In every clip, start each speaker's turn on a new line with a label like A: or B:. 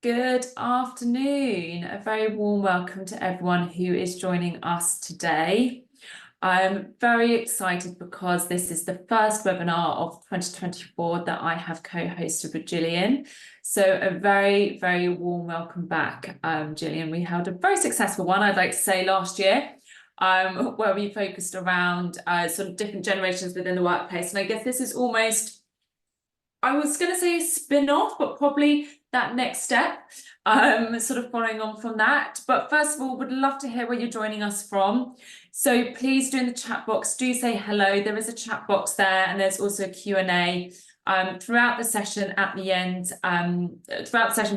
A: Good afternoon. A very warm welcome to everyone who is joining us today. I'm very excited because this is the first webinar of 2024 that I have co-hosted with Gillian. So a very, very warm welcome back, Gillian. We held a very successful one, I'd like to say, last year, where we focused around sort of different generations within the workplace. And I guess this is almost, I was going to say a spin-off, but probably that next step, sort of following on from that. But first of all, would love to hear where you're joining us from. So please do in the chat box, do say hello. There is a chat box there, and there's also a Q&A. Throughout the session at the end,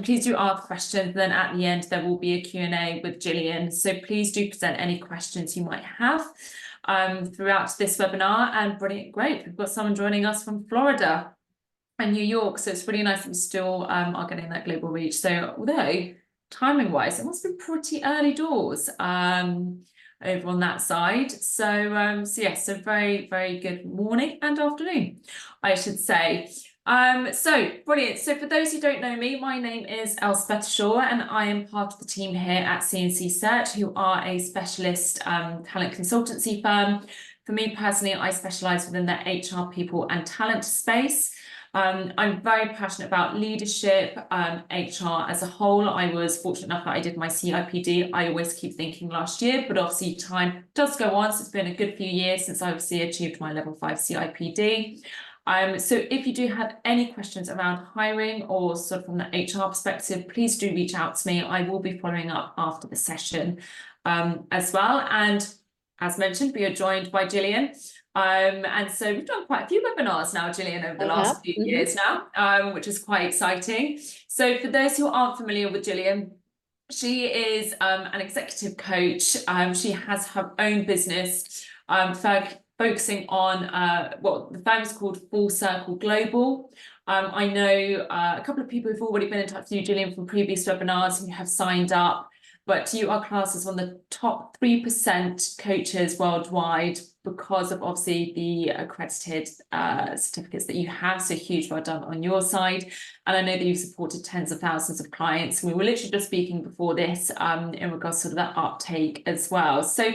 A: please do ask questions. Then at the end, there will be a Q&A with Gillian. So please do present any questions you might have throughout this webinar. And brilliant, great. We've got someone joining us from Florida and New York, so it's really nice that we still are getting that global reach. So although timing wise, it must be pretty early doors over on that side. So yes, so very, very good morning and afternoon, I should say. So brilliant. So for those who don't know me, my name is Elspeth Shaw, and I am part of the team here at CNC Search, who are a specialist talent consultancy firm. For me personally, I specialise within the HR, people and talent space. I'm very passionate about leadership, HR as a whole. I was fortunate enough that I did my CIPD. I always keep thinking last year, but obviously time does go on. So it's been a good few years since I obviously achieved my level 5 CIPD. So if you do have any questions around hiring or sort of from the HR perspective, please do reach out to me. I will be following up after the session as well. And as mentioned, we are joined by Gillian. And so we've done quite a few webinars now, Gillian, over the last few years now, which is quite exciting. So for those who aren't familiar with Gillian, she is an executive coach. She has her own business focusing on what the firm is called Full Circle Global. I know a couple of people who've already been in touch with you, Gillian, from previous webinars who have signed up, but you are classed as one of the top 3% coaches worldwide because of obviously the accredited certificates that you have. So huge well done on your side. And I know that you've supported tens of thousands of clients. We were literally just speaking before this in regards to that uptake as well. So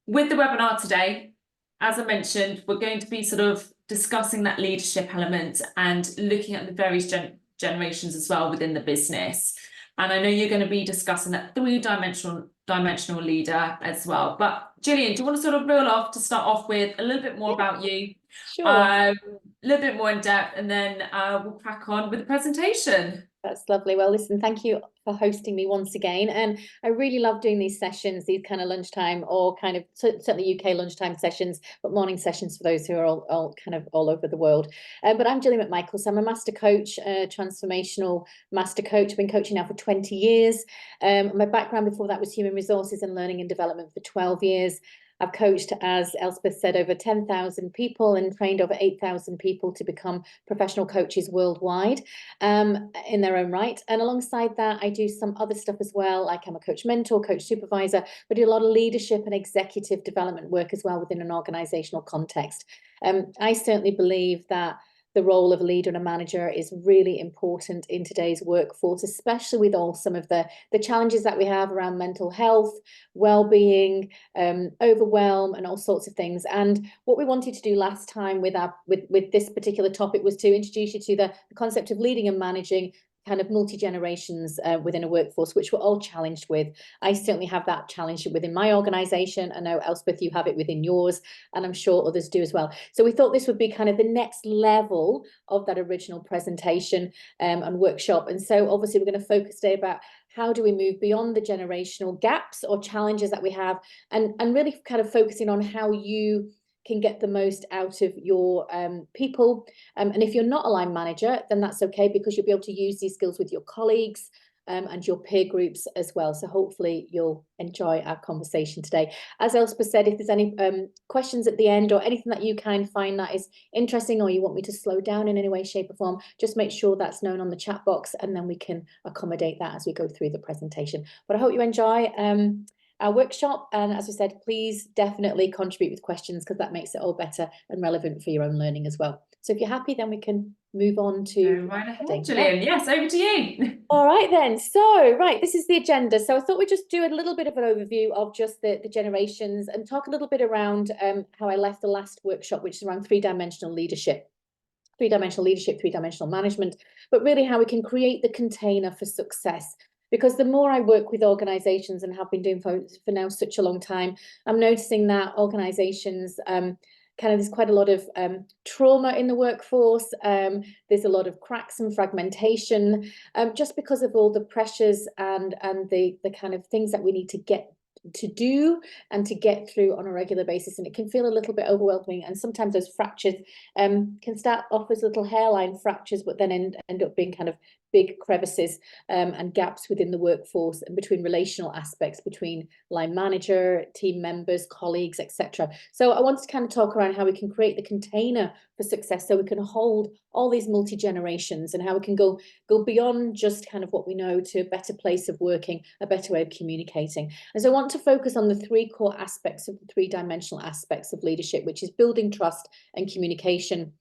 A: with the webinar today, as I mentioned, we're going to be sort of discussing that leadership element and looking at the various generations as well within the business. And I know you're going to be discussing that three-dimensional leader as well. But Gillian, do you want to sort of roll off to start off with a little bit more about you?
B: Sure.
A: A little bit more in depth, and then we'll crack on with the presentation.
B: That's lovely. Well, listen, thank you for hosting me once again. And I really love doing these sessions, these kind of lunchtime or kind of certainly UK lunchtime sessions, but morning sessions for those who are all kind of all over the world. But I'm Gillian McMichael, so I'm a master coach, transformational master coach. I've been coaching now for 20 years. My background before that was human resources and learning and development for 12 years. I've coached, as Elspeth said, over 10,000 people and trained over 8,000 people to become professional coaches worldwide in their own right. And alongside that, I do some other stuff as well, like I'm a coach mentor, coach supervisor, but do a lot of leadership and executive development work as well within an organizational context. I certainly believe that the role of a leader and a manager is really important in today's workforce, especially with all some of the challenges that we have around mental health, well-being, overwhelm, and all sorts of things. And what we wanted to do last time with this particular topic was to introduce you to the concept of leading and managing kind of multi-generations within a workforce, which we're all challenged with. I certainly have that challenge within my organisation. I know, Elspeth, you have it within yours, and I'm sure others do as well. So we thought this would be kind of the next level of that original presentation and workshop. And so obviously we're going to focus today about how do we move beyond the generational gaps or challenges that we have, and really kind of focusing on how you can get the most out of your people. And if you're not a line manager, then that's okay, because you'll be able to use these skills with your colleagues and your peer groups as well. So hopefully you'll enjoy our conversation today. As Elspeth said, if there's any questions at the end or anything that you kind of find that is interesting, or you want me to slow down in any way, shape or form, just make sure that's known on the chat box, and then we can accommodate that as we go through the presentation. But I hope you enjoy our workshop, and as we said, please definitely contribute with questions, because that makes it all better and relevant for your own learning as well. So if you're happy, then we can move on to
A: Go right ahead,
B: heading.
A: Gillian. Yes, over to you.
B: All right then. So, right, this is the agenda. So I thought we'd just do a little bit of an overview of just the generations and talk a little bit around how I left the last workshop, which is around three-dimensional leadership, three-dimensional management, but really how we can create the container for success. Because the more I work with organizations and have been doing for now such a long time, I'm noticing that organizations there's quite a lot of trauma in the workforce. There's a lot of cracks and fragmentation, just because of all the pressures and the kind of things that we need to get to do and to get through on a regular basis, and it can feel a little bit overwhelming. And sometimes those fractures can start off as little hairline fractures, but then end up being kind of big crevices and gaps within the workforce and between relational aspects, between line manager, team members, colleagues, etc. So I wanted to kind of talk around how we can create the container for success, so we can hold all these multi-generations, and how we can go beyond just kind of what we know to a better place of working, a better way of communicating. And so I want to focus on the three core aspects of the three-dimensional aspects of leadership, which is building trust and communication.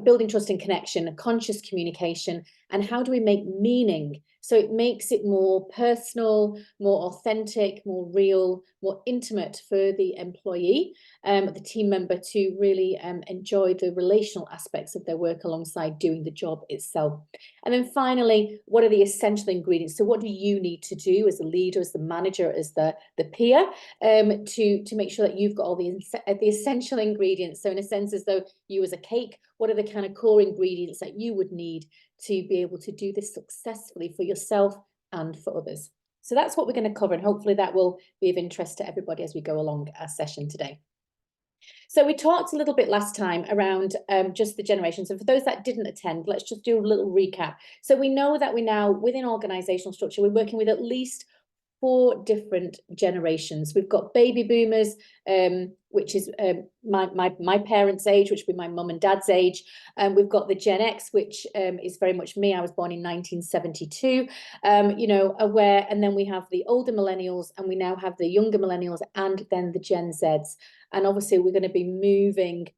B: Building trust and connection, conscious communication, and how do we make meaning so it makes it more personal, more authentic, more real, more intimate for the employee, the team member, to really enjoy the relational aspects of their work alongside doing the job itself. And then finally, what are the essential ingredients? So what do you need to do as a leader, as the manager, as the peer, to make sure that you've got all the essential ingredients? So in a sense, as though you as a cake, what are the kind of core ingredients that you would need to be able to do this successfully for yourself and for others? So that's what we're going to cover, and hopefully that will be of interest to everybody as we go along our session today. So we talked a little bit last time around just the generations, and for those that didn't attend, let's just do a little recap. So we know that we now, within organizational structure, we're working with at least 4 different generations. We've got baby boomers, which is my parents' age, which would be my mum and dad's age. We've got the Gen X, which is very much me. I was born in 1972, aware. And then we have the older millennials, and we now have the younger millennials, and then the Gen Zs. And obviously we're going to be moving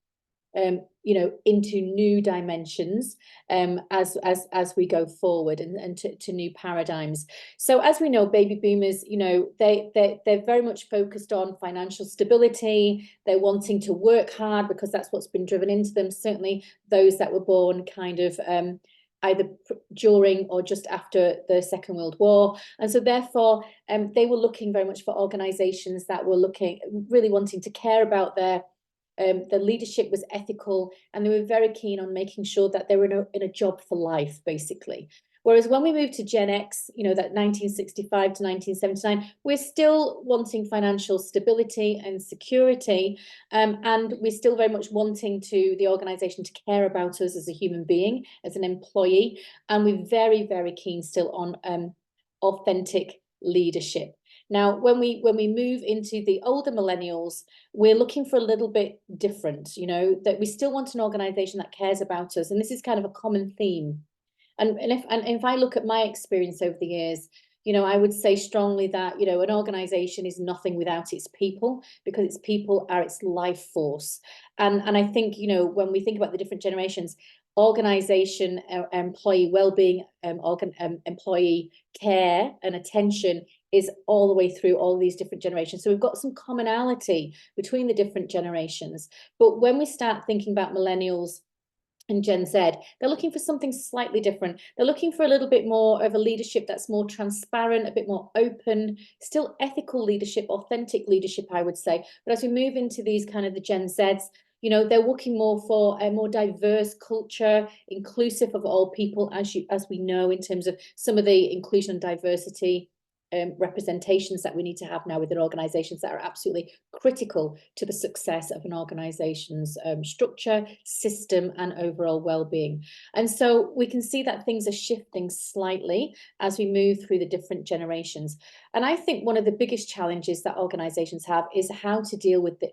B: into new dimensions as we go forward, and to new paradigms. So as we know, baby boomers, they're very much focused on financial stability. They're wanting to work hard because that's what's been driven into them. Certainly those that were born kind of either during or just after the Second World War. And so therefore they were looking very much for organizations that were really wanting to care about the leadership was ethical, and they were very keen on making sure that they were in a job for life, basically. Whereas when we move to Gen X, that 1965 to 1979, we're still wanting financial stability and security, and we're still very much wanting the organization to care about us as a human being, as an employee, and we're very, very keen still on authentic leadership. Now, when we move into the older millennials, we're looking for a little bit different, that we still want an organization that cares about us. And this is kind of a common theme. And if I look at my experience over the years, I would say strongly that, an organization is nothing without its people, because its people are its life force. And I think, when we think about the different generations, organization, employee well-being, employee care and attention is all the way through all these different generations. So we've got some commonality between the different generations. But when we start thinking about millennials and Gen Z, they're looking for something slightly different. They're looking for a little bit more of a leadership that's more transparent, a bit more open, still ethical leadership, authentic leadership, I would say. But as we move into these kind of the Gen Zs, they're looking more for a more diverse culture, inclusive of all people, as we know, in terms of some of the inclusion and diversity representations that we need to have now within organizations that are absolutely critical to the success of an organization's structure, system, and overall well-being. And so we can see that things are shifting slightly as we move through the different generations. And I think one of the biggest challenges that organizations have is how to deal with the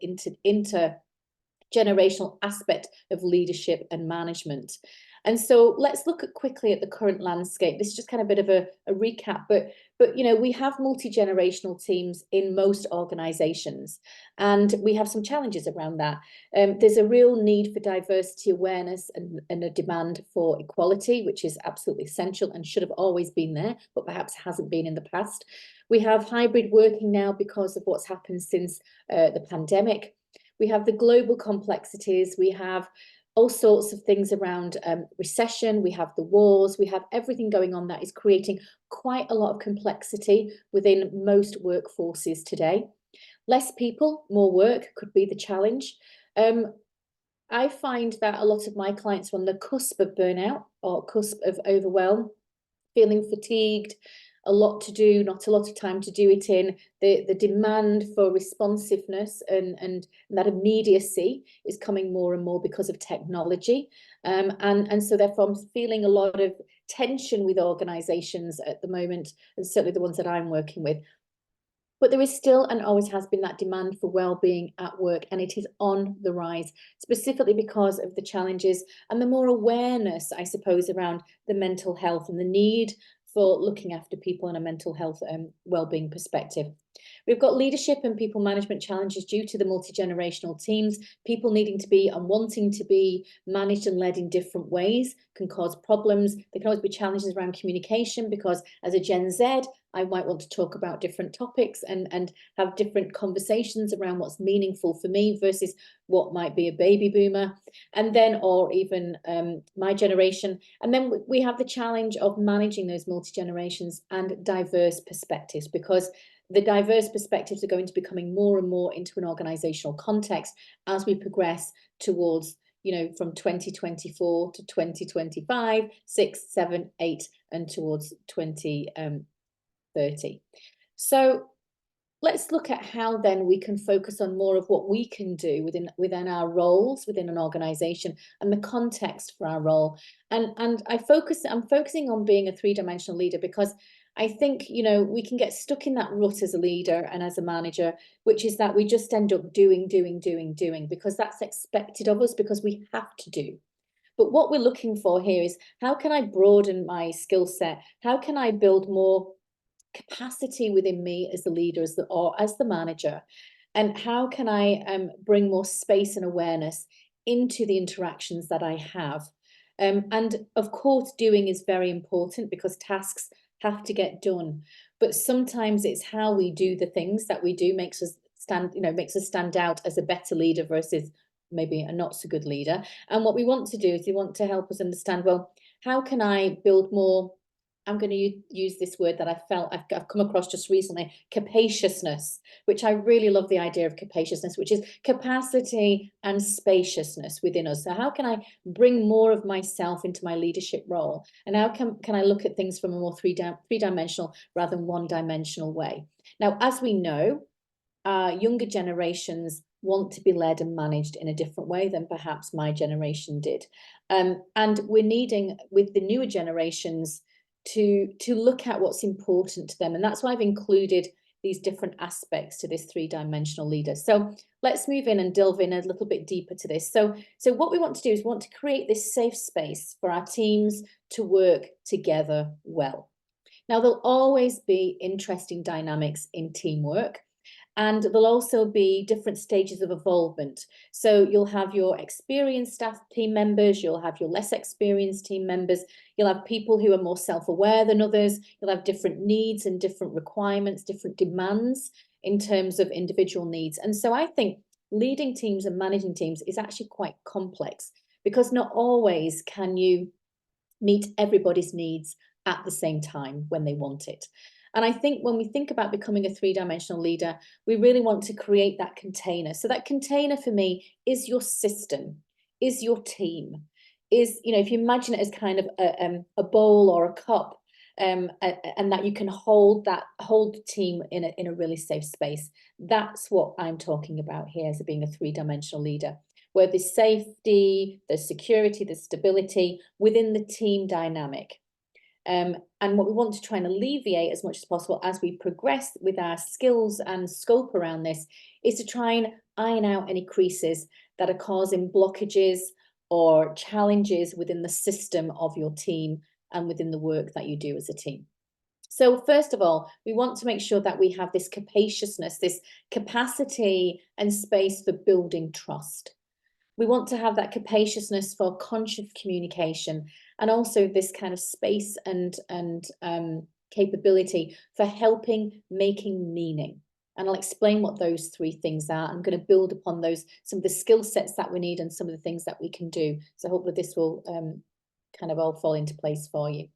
B: intergenerational aspect of leadership and management. And so let's look quickly at the current landscape. This is just kind of a bit of a recap, but we have multi-generational teams in most organizations, and we have some challenges around that. There's a real need for diversity awareness and a demand for equality, which is absolutely essential and should have always been there, but perhaps hasn't been in the past. We have hybrid working now because of what's happened since the pandemic. We have the global complexities. We have all sorts of things around recession. We have the wars. We have everything going on that is creating quite a lot of complexity within most workforces today. Less people, more work could be the challenge. I find that a lot of my clients are on the cusp of burnout or cusp of overwhelm, feeling fatigued, a lot to do, not a lot of time to do it in. The demand for responsiveness and that immediacy is coming more and more because of technology. And so therefore I'm feeling a lot of tension with organizations at the moment, and certainly the ones that I'm working with. But there is still and always has been that demand for well-being at work, and it is on the rise, specifically because of the challenges and the more awareness, I suppose, around the mental health and the need for looking after people in a mental health and well-being perspective. We've got leadership and people management challenges due to the multi-generational teams. People needing to be and wanting to be managed and led in different ways can cause problems. There can always be challenges around communication, because as a Gen Z, I might want to talk about different topics and have different conversations around what's meaningful for me versus what might be a baby boomer, and then, or even my generation. And then we have the challenge of managing those multi-generations and diverse perspectives, because the diverse perspectives are going to be coming more and more into an organizational context as we progress towards, from 2024 to 2025, 6, 7, 8, and towards 2030. So let's look at how then we can focus on more of what we can do within our roles within an organization and the context for our role. And I'm focusing on being a three-dimensional leader, because I think, we can get stuck in that rut as a leader and as a manager, which is that we just end up doing, because that's expected of us, because we have to do. But what we're looking for here is, how can I broaden my skill set? How can I build more capacity within me as the leader, as the manager? And how can I bring more space and awareness into the interactions that I have? And of course, doing is very important, because tasks have to get done. But sometimes it's how we do the things that we do makes us stand out as a better leader versus maybe a not so good leader. And what we want to do is we want to help us understand, well, how can I build more? I'm going to use this word that I've come across just recently, capaciousness, which I really love the idea of capaciousness, which is capacity and spaciousness within us. So how can I bring more of myself into my leadership role? And how can I look at things from a more three-dimensional rather than one-dimensional way? Now, as we know, younger generations want to be led and managed in a different way than perhaps my generation did. And we're needing, with the newer generations, to look at what's important to them. And that's why I've included these different aspects to this three-dimensional leader. So let's move in and delve in a little bit deeper to this. So what we want to do is we want to create this safe space for our teams to work together well. Now, there'll always be interesting dynamics in teamwork, and there'll also be different stages of involvement. So you'll have your experienced staff team members, you'll have your less experienced team members, you'll have people who are more self-aware than others, you'll have different needs and different requirements, different demands in terms of individual needs. And so I think leading teams and managing teams is actually quite complex, because not always can you meet everybody's needs at the same time when they want it. And I think when we think about becoming a three-dimensional leader, we really want to create that container. So that container for me is your system, is your team, is, if you imagine it as kind of a bowl or a cup, and that you can hold the team in a really safe space. That's what I'm talking about here as being a three-dimensional leader, where there's safety, there's security, there's stability within the team dynamic. And what we want to try and alleviate as much as possible as we progress with our skills and scope around this is to try and iron out any creases that are causing blockages or challenges within the system of your team and within the work that you do as a team. So first of all, we want to make sure that we have this capaciousness, this capacity and space for building trust. We want to have that capaciousness for conscious communication, and also this kind of space and capability for helping, making meaning. And I'll explain what those three things are. I'm going to build upon those, some of the skill sets that we need and some of the things that we can do. So hopefully this will kind of all fall into place for you.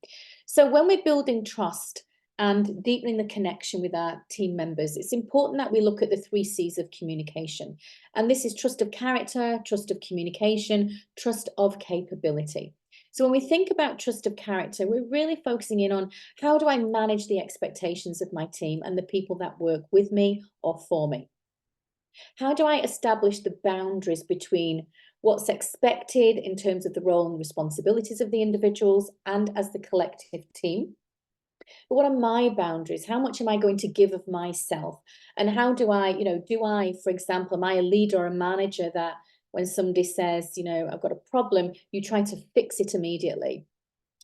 B: So when we're building trust and deepening the connection with our team members, it's important that we look at the 3 C's of communication. And this is trust of character, trust of communication, trust of capability. So when we think about trust of character, we're really focusing in on how do I manage the expectations of my team and the people that work with me or for me? How do I establish the boundaries between what's expected in terms of the role and responsibilities of the individuals and as the collective team? But what are my boundaries? How much am I going to give of myself? And how do I, do I, for example, am I a leader or a manager that when somebody says, I've got a problem, you try to fix it immediately?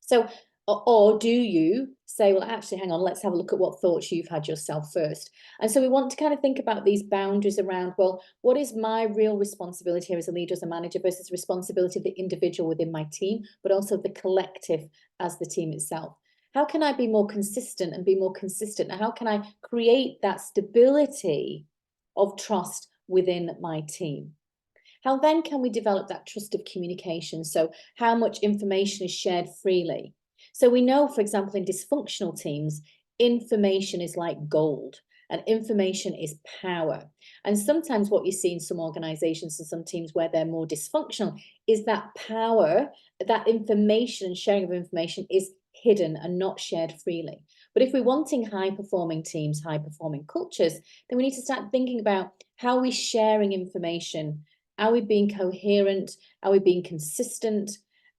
B: So, or do you say, well, actually, hang on, let's have a look at what thoughts you've had yourself first. And so we want to kind of think about these boundaries around, well, what is my real responsibility here as a leader, as a manager, versus responsibility of the individual within my team, but also the collective as the team itself? How can I be more consistent and be more consistent? And how can I create that stability of trust within my team? How then can we develop that trust of communication? So how much information is shared freely? So we know, for example, in dysfunctional teams, information is like gold and information is power. And sometimes what you see in some organizations and some teams where they're more dysfunctional is that power, that information and sharing of information is hidden and not shared freely. But if we're wanting high-performing teams, high-performing cultures, then we need to start thinking about how are we sharing information? Are we being coherent? Are we being consistent?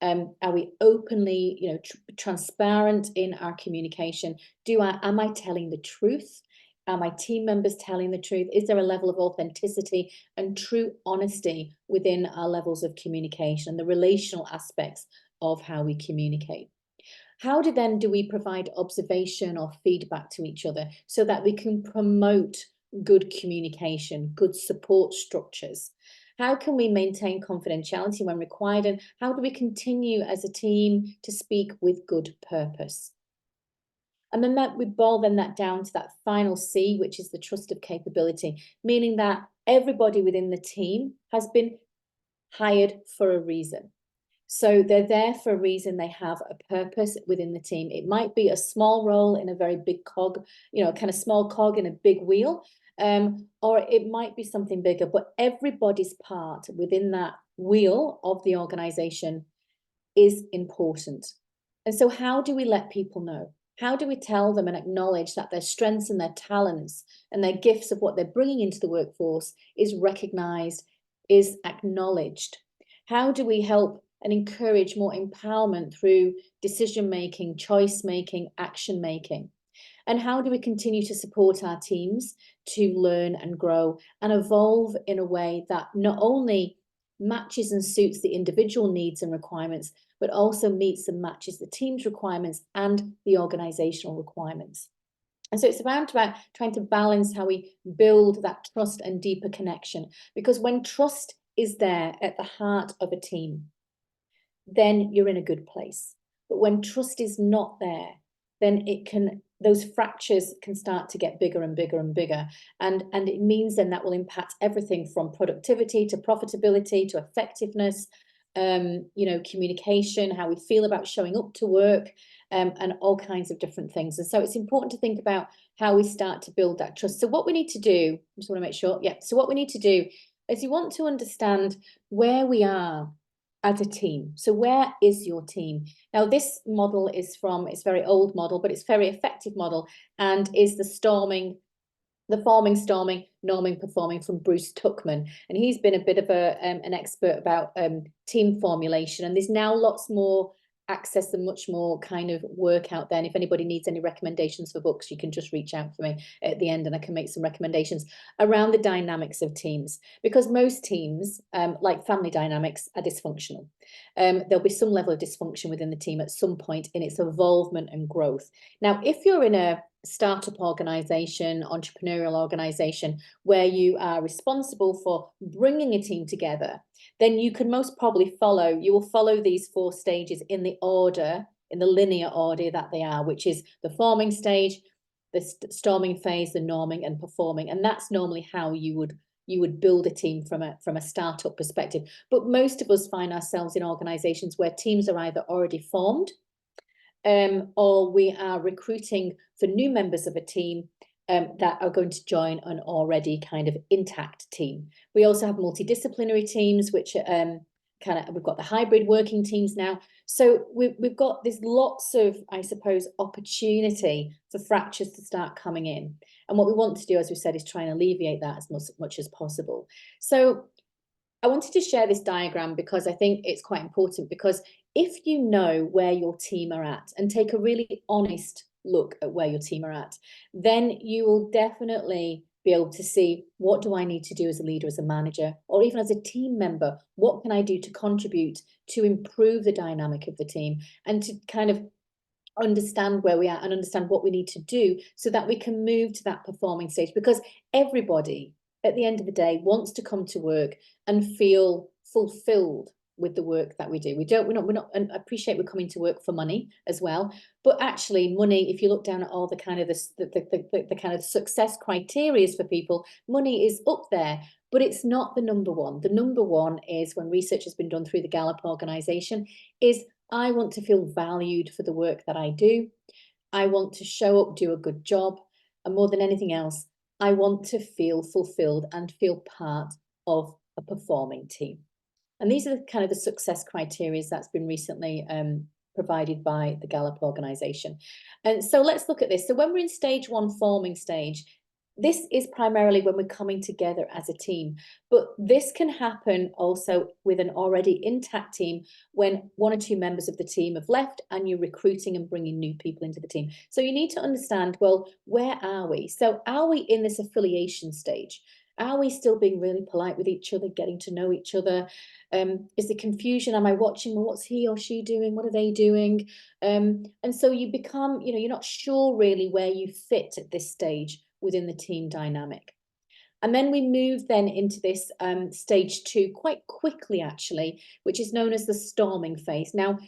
B: Are we openly, transparent in our communication? Am I telling the truth? Are my team members telling the truth? Is there a level of authenticity and true honesty within our levels of communication and the relational aspects of how we communicate? How do we provide observation or feedback to each other so that we can promote good communication, good support structures? How can we maintain confidentiality when required? And how do we continue as a team to speak with good purpose? And then we boil that down to that final C, which is the trust of capability, meaning that everybody within the team has been hired for a reason. So they're there for a reason. They have a purpose within the team. It might be a small role in a very big cog, kind of small cog in a big wheel, or it might be something bigger, but everybody's part within that wheel of the organization is important. And so how do we let people know? How do we tell them and acknowledge that their strengths and their talents and their gifts of what they're bringing into the workforce is recognized, is acknowledged? How do we help and encourage more empowerment through decision-making, choice-making, action-making? And how do we continue to support our teams to learn and grow and evolve in a way that not only matches and suits the individual needs and requirements, but also meets and matches the team's requirements and the organizational requirements? And so it's about trying to balance how we build that trust and deeper connection, because when trust is there at the heart of a team, then you're in a good place. But when trust is not there, then those fractures can start to get bigger and bigger and bigger. And it means then that will impact everything from productivity to profitability to effectiveness, communication, how we feel about showing up to work, and all kinds of different things. And so it's important to think about how we start to build that trust. So what we need to do, I just want to make sure, so what we need to do is you want to understand where we are as a team. So where is your team? Now, this model is it's a very old model, but it's a very effective model, and is the forming, storming, norming, performing from Bruce Tuckman. And he's been a bit of an expert about team formulation. And there's now lots more access and much more kind of work out there. And if anybody needs any recommendations for books, you can just reach out for me at the end and I can make some recommendations around the dynamics of teams, because most teams, like family dynamics, are dysfunctional. There'll be some level of dysfunction within the team at some point in its evolvement and growth. Now, if you're in a startup organization, entrepreneurial organization, where you are responsible for bringing a team together, then you can most probably you will follow these 4 stages in the order, in the linear order that they are, which is the forming stage, the storming phase, the norming and performing. And that's normally how you would build a team from a startup perspective. But most of us find ourselves in organizations where teams are either already formed, or we are recruiting for new members of a team that are going to join an already kind of intact team. We also have multidisciplinary teams, which we've got the hybrid working teams now. So we've got there's lots of, I suppose, opportunity for fractures to start coming in. And what we want to do, as we said, is try and alleviate that as much as possible. So I wanted to share this diagram because I think it's quite important, because if you know where your team are at and take a really honest look at where your team are at, then you will definitely be able to see, what do I need to do as a leader, as a manager, or even as a team member? What can I do to contribute to improve the dynamic of the team and to kind of understand where we are and understand what we need to do so that we can move to that performing stage? Because everybody at the end of the day wants to come to work and feel fulfilled with the work that we do. We're not, and I appreciate we're coming to work for money as well, but actually money, if you look down at all the kind of the kind of success criteria for people, money is up there, but it's not the number one. The number one is, when research has been done through the Gallup organization, is I want to feel valued for the work that I do. I want to show up, do a good job, and more than anything else, I want to feel fulfilled and feel part of a performing team. And these are kind of the success criteria that's been recently provided by the Gallup organization. And so let's look at this. So when we're in stage 1, forming stage, this is primarily when we're coming together as a team. But this can happen also with an already intact team when 1 or 2 members of the team have left and you're recruiting and bringing new people into the team. So you need to understand, well, where are we? So are we in this affiliation stage? Are we still being really polite with each other, getting to know each other? Is the confusion? Am I watching? Well, what's he or she doing? What are they doing? And so you become, you're not sure really where you fit at this stage within the team dynamic. And then we move then into this stage 2 quite quickly, actually, which is known as the storming phase. Now,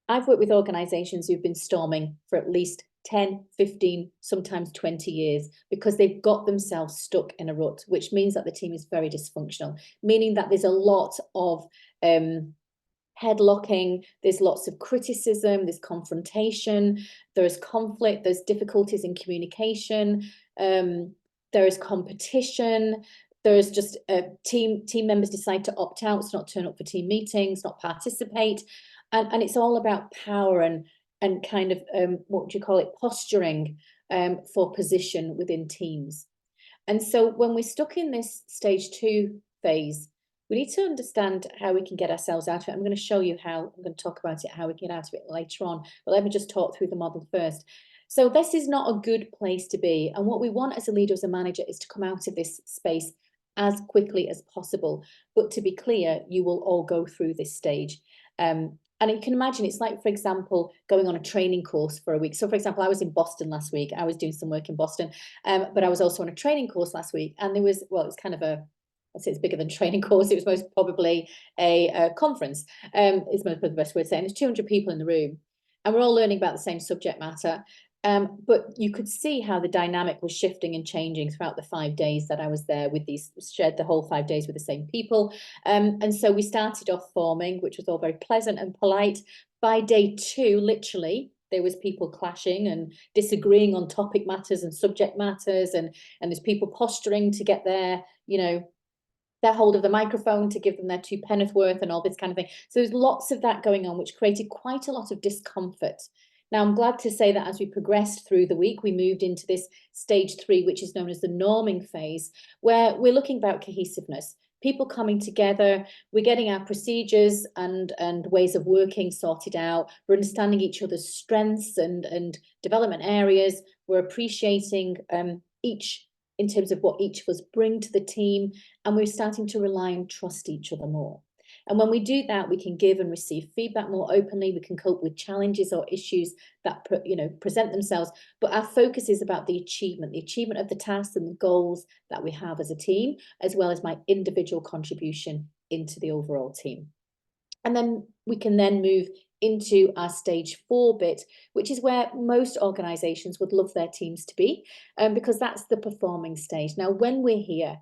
B: I've worked with organizations who've been storming for at least 10, 15, sometimes 20 years, because they've got themselves stuck in a rut, which means that the team is very dysfunctional, meaning that there's a lot of headlocking, there's lots of criticism, there's confrontation, there's conflict, there's difficulties in communication, there is competition, there's just team members decide to opt out, so not turn up for team meetings, not participate, and it's all about power and kind of what do you call it, posturing for position within teams. And so when we're stuck in this stage 2 phase, we need to understand how we can get ourselves out of it. I'm going to show you how. I'm going to talk about it, how we can get out of it later on, but let me just talk through the model first. So this is not a good place to be, and what we want as a leader, as a manager, is to come out of this space as quickly as possible. But to be clear, you will all go through this stage. And you can imagine, it's like, for example, going on a training course for a week. So, for example, I was in Boston last week. I was doing some work in Boston, but I was also on a training course last week. And there was, well, it was kind of a, I'd say it's bigger than training course. It was most probably a conference, is most probably the best way of saying. There's 200 people in the room, and we're all learning about the same subject matter. But you could see how the dynamic was shifting and changing throughout the 5 days that I was there with these, shared the whole 5 days with the same people. And so we started off forming, which was all very pleasant and polite. By day 2, literally, there was people clashing and disagreeing on topic matters and subject matters, and there's people posturing to get their hold of the microphone, to give them their 2 penneth worth and all this kind of thing. So there's lots of that going on, which created quite a lot of discomfort. Now, I'm glad to say that as we progressed through the week, we moved into this stage 3, which is known as the norming phase, where we're looking about cohesiveness, people coming together, we're getting our procedures and ways of working sorted out, we're understanding each other's strengths and development areas, we're appreciating each in terms of what each of us bring to the team, and we're starting to rely and trust each other more. And when we do that, we can give and receive feedback more openly. We can cope with challenges or issues that present themselves. But our focus is about the achievement of the tasks and the goals that we have as a team, as well as my individual contribution into the overall team. And then we can then move into our stage 4 bit, which is where most organizations would love their teams to be, because that's the performing stage. Now, when we're here,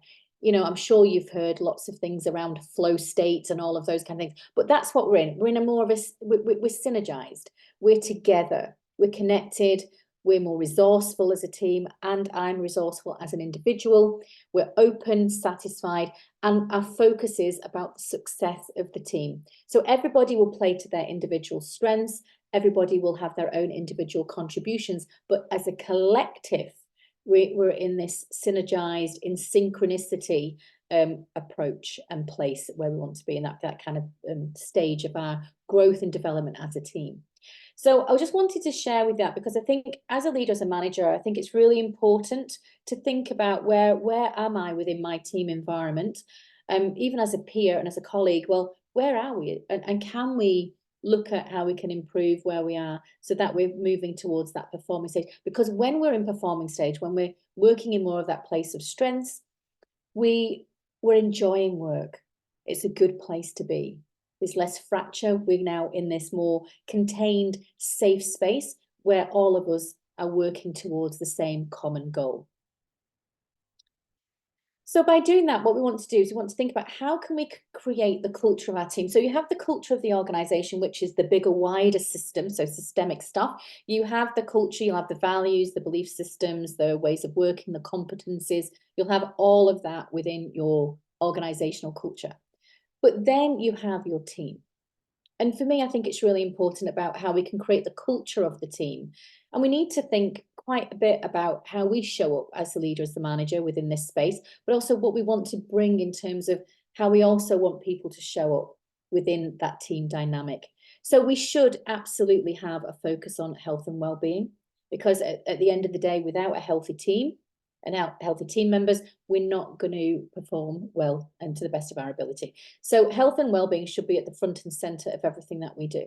B: I'm sure you've heard lots of things around flow states and all of those kind of things, but that's what we're in. We're in a more of a, we're synergized, we're together, we're connected, we're more resourceful as a team, and I'm resourceful as an individual. We're open, satisfied, and our focus is about the success of the team. So everybody will play to their individual strengths. Everybody will have their own individual contributions, but as a collective, we're in this synergized, in synchronicity approach and place where we want to be in that kind of stage of our growth and development as a team. So I just wanted to share with that, because I think as a leader, as a manager, I think it's really important to think about where am I within my team environment, even as a peer and as a colleague. Well, where are we, and can we look at how we can improve where we are so that we're moving towards that performing stage? Because when we're in performing stage, when we're working in more of that place of strengths, we're enjoying work. It's a good place to be. There's less fracture. We're now in this more contained, safe space where all of us are working towards the same common goal. So by doing that, what we want to do is we want to think about how can we create the culture of our team. So you have the culture of the organization, which is the bigger, wider system, so systemic stuff. You have the culture, you'll have the values, the belief systems, the ways of working, the competencies. You'll have all of that within your organizational culture. But then you have your team. And for me, I think it's really important about how we can create the culture of the team. And we need to think quite a bit about how we show up as the leader, as the manager within this space, but also what we want to bring in terms of how we also want people to show up within that team dynamic. So we should absolutely have a focus on health and well-being, because at the end of the day, without a healthy team and healthy team members, we're not going to perform well and to the best of our ability. So health and well-being should be at the front and center of everything that we do.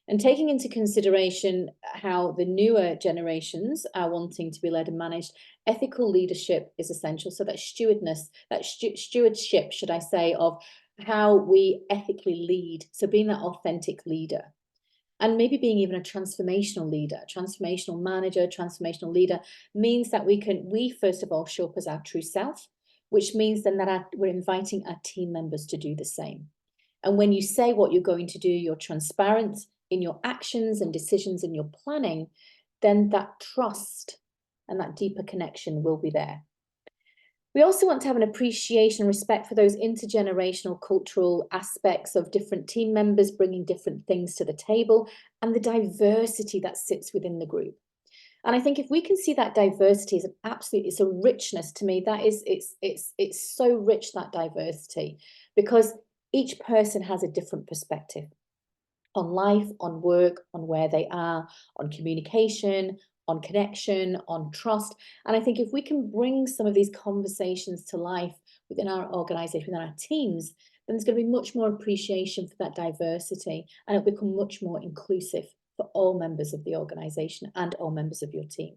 B: And taking into consideration how the newer generations are wanting to be led and managed, ethical leadership is essential. So that stewardship, should I say, of how we ethically lead. So being that authentic leader, and maybe being even a transformational leader, transformational manager, transformational leader, means that we first of all show up as our true self, which means then that we're inviting our team members to do the same. And when you say what you're going to do, you're transparent in your actions and decisions and your planning, then that trust and that deeper connection will be there. We also want to have an appreciation and respect for those intergenerational cultural aspects of different team members bringing different things to the table, and the diversity that sits within the group. And I think if we can see that diversity as it's a richness to me. That is, it's so rich, that diversity, because each person has a different perspective on life, on work, on where they are, on communication, on connection, on trust. And I think if we can bring some of these conversations to life within our organization, within our teams, then there's going to be much more appreciation for that diversity, and it'll become much more inclusive for all members of the organization and all members of your team.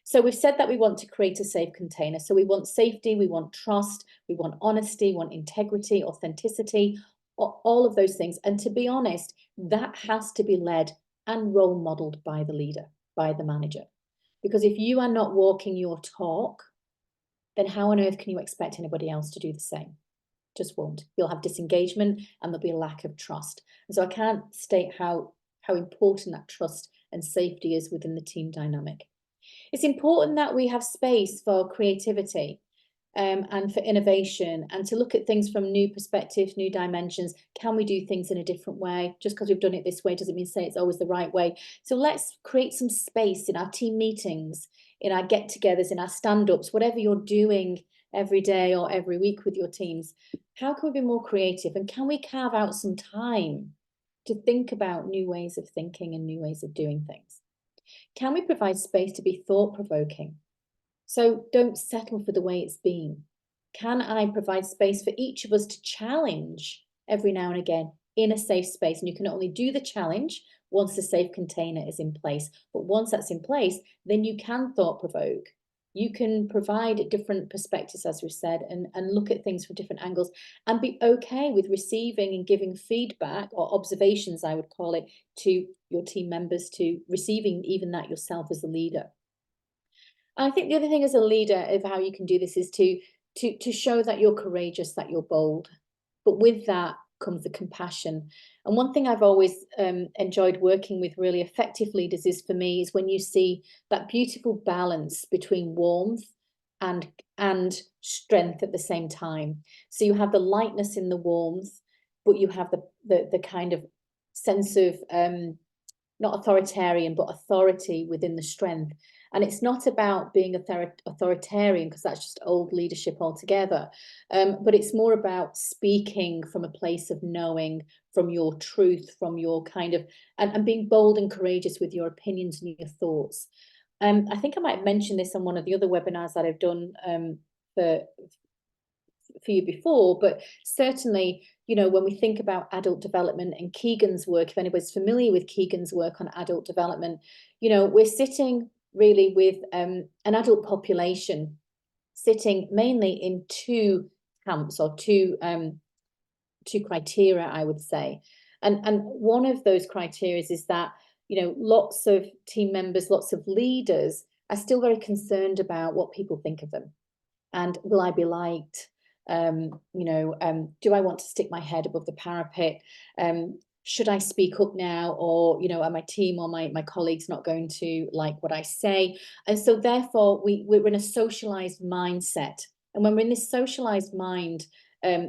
B: So we've said that we want to create a safe container. So we want safety, we want trust, we want honesty, we want integrity, authenticity, all of those things. And to be honest, that has to be led and role modeled by the leader, by the manager. Because if you are not walking your talk, then how on earth can you expect anybody else to do the same? Just won't. You'll have disengagement and there'll be a lack of trust. And so I can't state how important that trust and safety is within the team dynamic. It's important that we have space for creativity and for innovation, and to look at things from new perspectives, new dimensions. Can we do things in a different way? Just because we've done it this way doesn't mean say it's always the right way. So let's create some space in our team meetings, in our get-togethers, in our stand-ups, whatever you're doing every day or every week with your teams. How can we be more creative, and can we carve out some time to think about new ways of thinking and new ways of doing things? Can we provide space to be thought-provoking? So don't settle for the way it's been. Can I provide space for each of us to challenge every now and again in a safe space. And you can only do the challenge once the safe container is in place. But once that's in place, then you can thought provoke. You can provide different perspectives, as we said, and look at things from different angles and be okay with receiving and giving feedback or observations, I would call it, to your team members, to receiving even that yourself as a leader. I think the other thing as a leader of how you can do this is to show that you're courageous, that you're bold. But with that comes the compassion. And one thing I've always enjoyed working with really effective leaders is, for me, is when you see that beautiful balance between warmth and strength at the same time. So you have the lightness in the warmth, but you have the kind of sense of not authoritarian, but authority within the strength. And it's not about being authoritarian, because that's just old leadership altogether. But it's more about speaking from a place of knowing, from your truth, from your kind of, and being bold and courageous with your opinions and your thoughts. I think I might mention this on one of the other webinars that I've done for you before, but certainly, you know, when we think about adult development and Kegan's work, if anybody's familiar with Kegan's work on adult development, you know, we're sitting really with an adult population sitting mainly in two camps, or two criteria, I would say. And one of those criteria is that, you know, lots of team members, lots of leaders are still very concerned about what people think of them. And will I be liked? You know, do I want to stick my head above the parapet? Should I speak up now? Or, you know, are my team or my colleagues not going to like what I say? And so therefore we're in a socialized mindset. And when we're in this socialized mind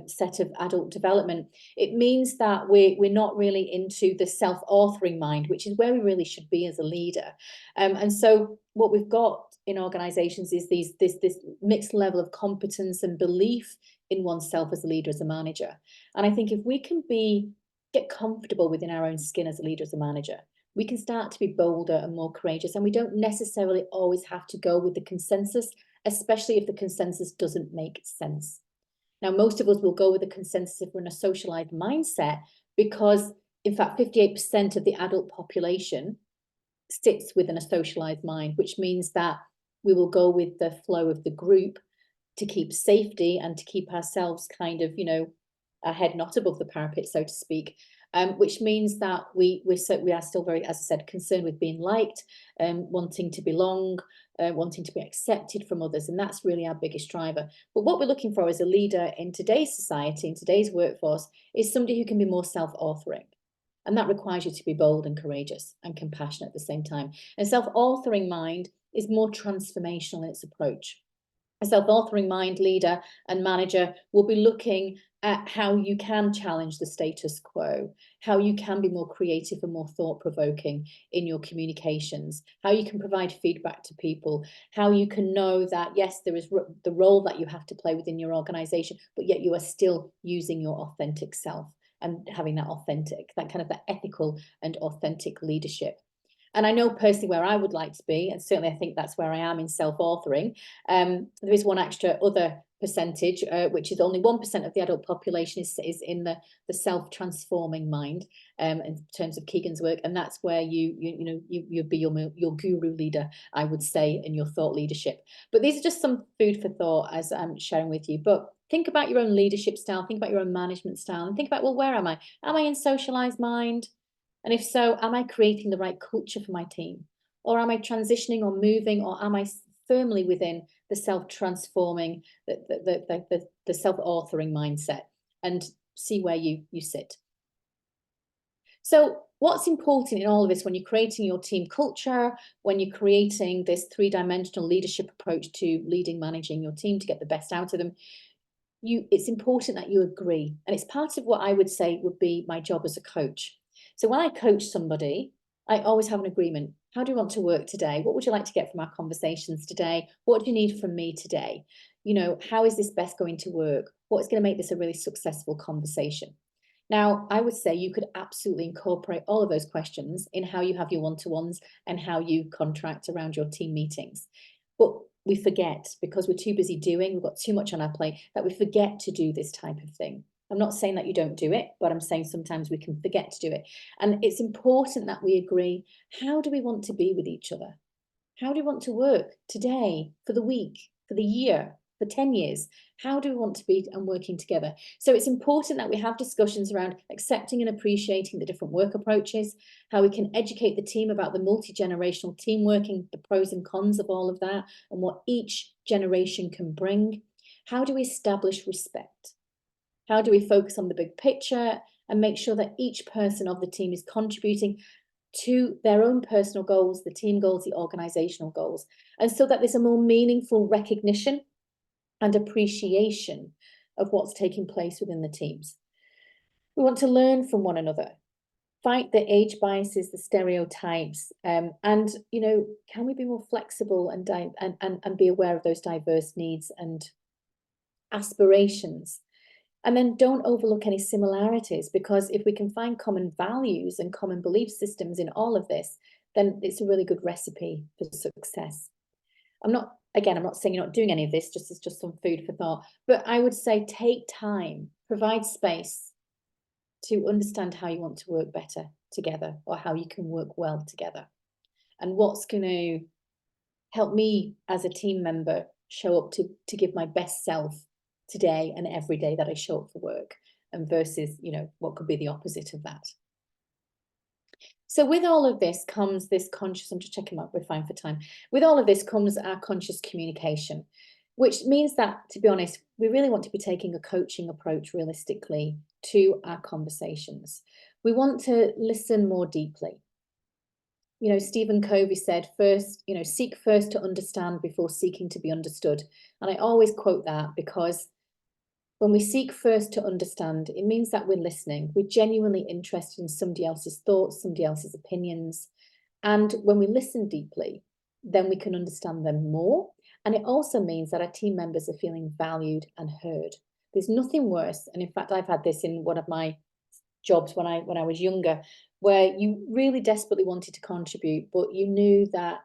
B: set of adult development, it means that we're not really into the self-authoring mind, which is where we really should be as a leader. And so what we've got in organizations is this mixed level of competence and belief in oneself as a leader, as a manager. And I think if we can get comfortable within our own skin as a leader, as a manager, we can start to be bolder and more courageous. And we don't necessarily always have to go with the consensus, especially if the consensus doesn't make sense. Now, most of us will go with the consensus if we're in a socialized mindset, because in fact, 58% of the adult population sits within a socialized mind, which means that we will go with the flow of the group to keep safety and to keep ourselves kind of, you know, our head not above the parapet, so to speak, which means that we are still very, as I said, concerned with being liked, wanting to belong, wanting to be accepted from others. And that's really our biggest driver. But what we're looking for as a leader in today's society, in today's workforce, is somebody who can be more self-authoring. And that requires you to be bold and courageous and compassionate at the same time. And self-authoring mind is more transformational in its approach. A self-authoring mind leader and manager will be looking at how you can challenge the status quo, how you can be more creative and more thought-provoking in your communications, how you can provide feedback to people, how you can know that, yes, there is the role that you have to play within your organization, but yet you are still using your authentic self and having that authentic, that kind of that ethical and authentic leadership. And I know personally where I would like to be, and certainly I think that's where I am in self-authoring. There is one extra other percentage, which is only 1% of the adult population is in the self-transforming mind, in terms of Kegan's work. And that's where you'd be your guru leader, I would say, in your thought leadership. But these are just some food for thought as I'm sharing with you. But think about your own leadership style, think about your own management style, and think about, well, where am I? Am I in socialized mind? And if so, am I creating the right culture for my team? Or am I transitioning or moving, or am I firmly within the self-transforming, the self-authoring mindset, and see where you sit? So what's important in all of this when you're creating your team culture, when you're creating this three-dimensional leadership approach to leading, managing your team to get the best out of them, it's important that you agree. And it's part of what I would say would be my job as a coach. So when I coach somebody, I always have an agreement. How do you want to work today? What would you like to get from our conversations today? What do you need from me today? You know, how is this best going to work? What's going to make this a really successful conversation? Now, I would say you could absolutely incorporate all of those questions in how you have your one-to-ones and how you contract around your team meetings. But we forget, because we're too busy doing, we've got too much on our plate, that we forget to do this type of thing. I'm not saying that you don't do it, but I'm saying sometimes we can forget to do it. And it's important that we agree, how do we want to be with each other? How do we want to work today, for the week, for the year, for 10 years? How do we want to be and working together? So it's important that we have discussions around accepting and appreciating the different work approaches, how we can educate the team about the multi-generational team working, the pros and cons of all of that, and what each generation can bring. How do we establish respect? How do we focus on the big picture and make sure that each person of the team is contributing to their own personal goals, the team goals, the organizational goals, and so that there's a more meaningful recognition and appreciation of what's taking place within the teams. We want to learn from one another, fight the age biases, the stereotypes, and can we be more flexible and be aware of those diverse needs and aspirations? And then don't overlook any similarities, because if we can find common values and common belief systems in all of this, then it's a really good recipe for success. I'm not saying you're not doing any of this, it's just some food for thought, but I would say take time, provide space to understand how you want to work better together, or how you can work well together, and what's going to help me as a team member show up to give my best self today and every day that I show up for work, and versus, what could be the opposite of that. So with all of this comes this conscious, I'm just checking out, we're fine for time. With all of this comes our conscious communication, which means that, to be honest, we really want to be taking a coaching approach realistically to our conversations. We want to listen more deeply. Stephen Covey said, first, seek first to understand before seeking to be understood. And I always quote that, because when we seek first to understand, it means that we're listening. We're genuinely interested in somebody else's thoughts, somebody else's opinions. And when we listen deeply, then we can understand them more. And it also means that our team members are feeling valued and heard. There's nothing worse. And in fact, I've had this in one of my jobs when I was younger, where you really desperately wanted to contribute, but you knew that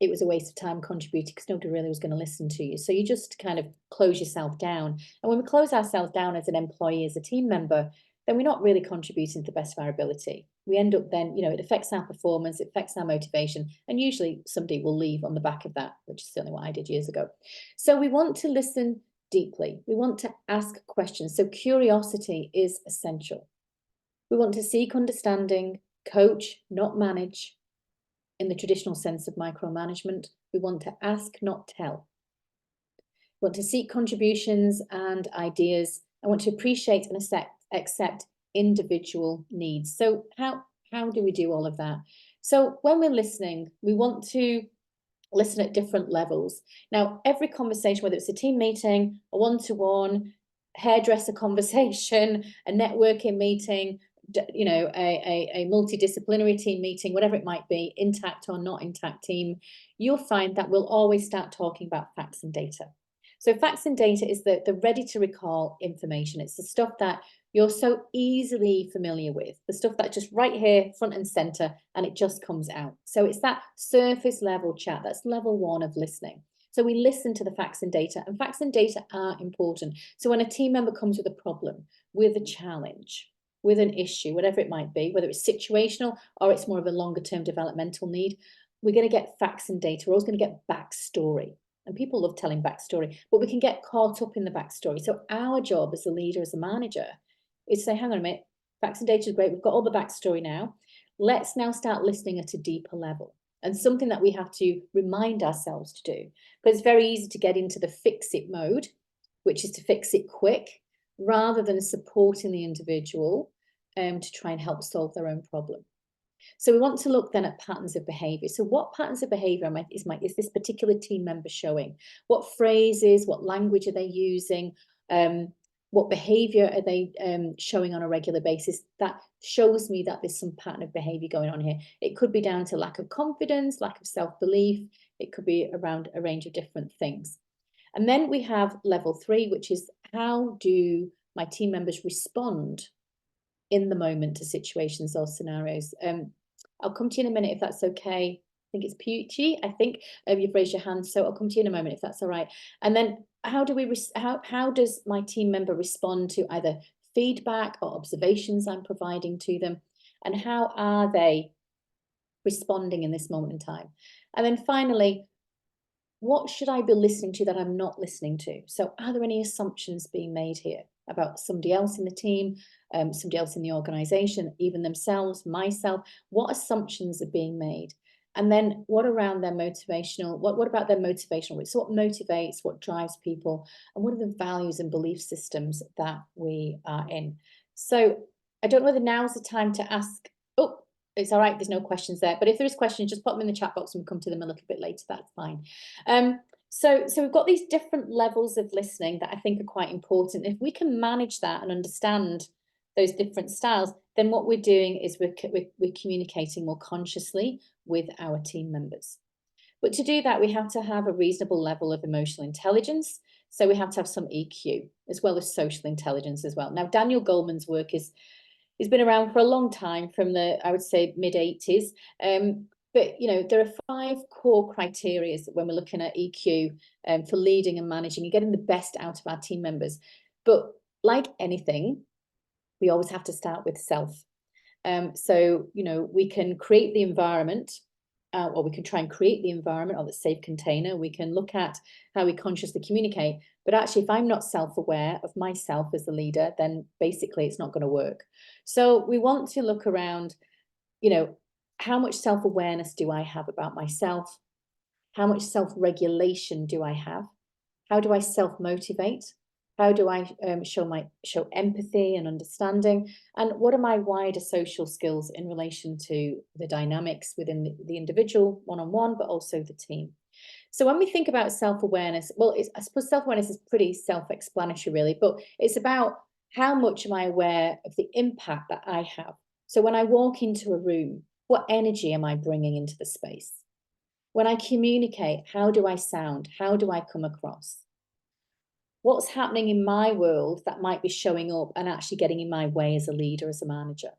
B: it was a waste of time contributing because nobody really was going to listen to you. So you just kind of close yourself down. And when we close ourselves down as an employee, as a team member, then we're not really contributing to the best of our ability. We end up then, it affects our performance, it affects our motivation, and usually somebody will leave on the back of that, which is certainly what I did years ago. So we want to listen deeply. We want to ask questions. So curiosity is essential. We want to seek understanding, coach, not manage. In the traditional sense of micromanagement, we want to ask, not tell. We want to seek contributions and ideas. I want to appreciate and accept individual needs. So how do we do all of that? So when we're listening, we want to listen at different levels. Now, every conversation, whether it's a team meeting, a one-to-one, hairdresser conversation, a networking meeting, a multidisciplinary team meeting, whatever it might be, intact or not intact team, you'll find that we'll always start talking about facts and data. So facts and data is the ready to recall information. It's the stuff that you're so easily familiar with, the stuff that's just right here, front and center, and it just comes out. So it's that surface level chat. That's level one of listening. So we listen to the facts and data are important. So when a team member comes with a problem, with a challenge, with an issue, whatever it might be, whether it's situational or it's more of a longer term developmental need, we're going to get facts and data. We're always going to get backstory. And people love telling backstory, but we can get caught up in the backstory. So our job as a leader, as a manager, is to say, hang on a minute, facts and data is great. We've got all the backstory now. Let's now start listening at a deeper level. And something that we have to remind ourselves to do, because it's very easy to get into the fix it mode, which is to fix it quick, rather than supporting the individual to try and help solve their own problem. So we want to look then at patterns of behavior. So what patterns of behavior is this particular team member showing? What phrases, what language are they using? What behavior are they showing on a regular basis? That shows me that there's some pattern of behavior going on here. It could be down to lack of confidence, lack of self-belief. It could be around a range of different things. And then we have level 3, which is how do my team members respond in the moment to situations or scenarios? I'll come to you in a minute if that's okay. I think it's Peachy. I think you've raised your hand, so I'll come to you in a moment if that's all right. And then how does my team member respond to either feedback or observations I'm providing to them, and how are they responding in this moment in time? And then finally, what should I be listening to that I'm not listening to? So are there any assumptions being made here about somebody else in the team, somebody else in the organization, even themselves, myself? What assumptions are being made? And then what around their motivational, what about their motivational? So what motivates, what drives people, and what are the values and belief systems that we are in? So I don't know whether now's the time to ask. Oh, it's all right, there's no questions there. But if there is questions, just pop them in the chat box and we'll come to them a little bit later. That's fine. So we've got these different levels of listening that I think are quite important. If we can manage that and understand those different styles, then what we're doing is we're communicating more consciously with our team members. But to do that, we have to have a reasonable level of emotional intelligence. So we have to have some EQ as well as social intelligence as well. Now, Daniel Goleman's work he's been around for a long time, from the, I would say, mid-80s. But, you know, there are 5 core criteria when we're looking at EQ for leading and managing and getting the best out of our team members. But like anything, we always have to start with self. So, you know, we can create the environment, or we can try and create the environment or the safe container. We can look at how we consciously communicate. But actually, if I'm not self-aware of myself as a leader, then basically it's not going to work. So we want to look around, you know, how much self-awareness do I have about myself? How much self-regulation do I have? How do I self-motivate? How do I show empathy and understanding? And what are my wider social skills in relation to the dynamics within the individual one-on-one, but also the team? So when we think about self-awareness, well, I suppose self-awareness is pretty self-explanatory, really, but it's about how much am I aware of the impact that I have? So when I walk into a room, what energy am I bringing into the space? When I communicate, how do I sound? How do I come across? What's happening in my world that might be showing up and actually getting in my way as a leader, as a manager?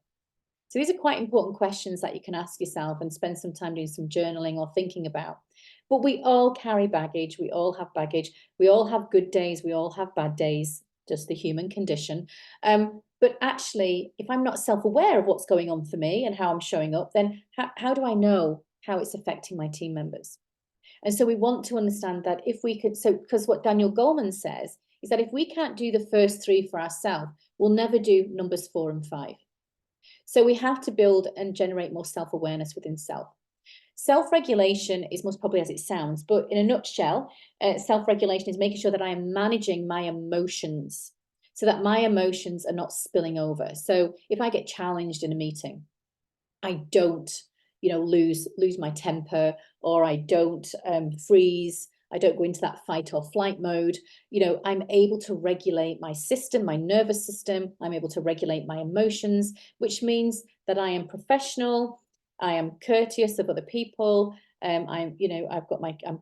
B: So these are quite important questions that you can ask yourself and spend some time doing some journaling or thinking about. But we all carry baggage. We all have baggage. We all have good days. We all have bad days, just the human condition. But actually, if I'm not self-aware of what's going on for me and how I'm showing up, then how do I know how it's affecting my team members? And so we want to understand that if we could, so because what Daniel Goleman says is that if we can't do the first 3 for ourselves, we'll never do numbers 4 and 5. So we have to build and generate more self-awareness within self. Self-regulation is most probably as it sounds, but in a nutshell, self-regulation is making sure that I am managing my emotions so that my emotions are not spilling over. So if I get challenged in a meeting, I don't, you know, lose my temper, or I don't freeze. I don't go into that fight or flight mode. You know, I'm able to regulate my system, my nervous system. I'm able to regulate my emotions, which means that I am professional. I am courteous of other people. I'm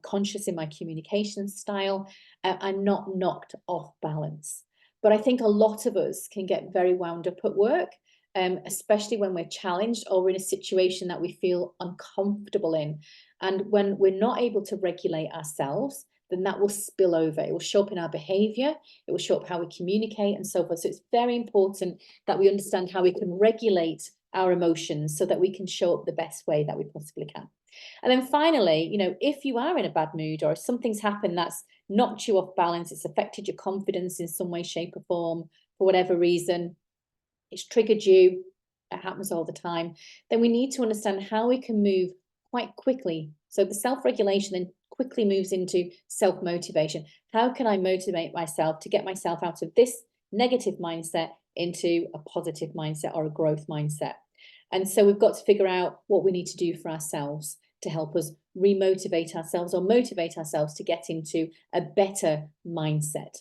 B: conscious in my communication style. I'm not knocked off balance. But I think a lot of us can get very wound up at work, especially when we're challenged or we're in a situation that we feel uncomfortable in. And when we're not able to regulate ourselves, then that will spill over. It will show up in our behavior. It will show up how we communicate and so forth. So it's very important that we understand how we can regulate our emotions so that we can show up the best way that we possibly can. And then finally, you know, if you are in a bad mood or if something's happened that's knocked you off balance, it's affected your confidence in some way, shape or form, for whatever reason, it's triggered you, it happens all the time, then we need to understand how we can move quite quickly. So the self-regulation then quickly moves into self-motivation. How can I motivate myself to get myself out of this negative mindset into a positive mindset or a growth mindset? And so we've got to figure out what we need to do for ourselves to help us remotivate ourselves or motivate ourselves to get into a better mindset.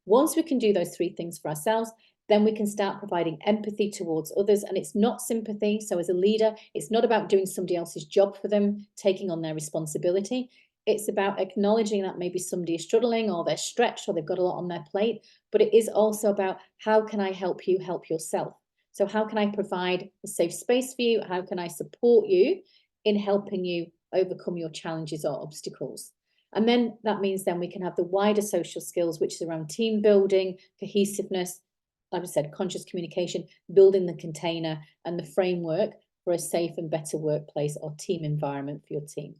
B: Once we can do those 3 things for ourselves, then we can start providing empathy towards others. And it's not sympathy. So as a leader, it's not about doing somebody else's job for them, taking on their responsibility. It's about acknowledging that maybe somebody is struggling or they're stretched or they've got a lot on their plate. But it is also about how can I help you help yourself? So how can I provide a safe space for you? How can I support you in helping you overcome your challenges or obstacles? And then that means then we can have the wider social skills, which is around team building, cohesiveness, like I said, conscious communication, building the container and the framework for a safe and better workplace or team environment for your team.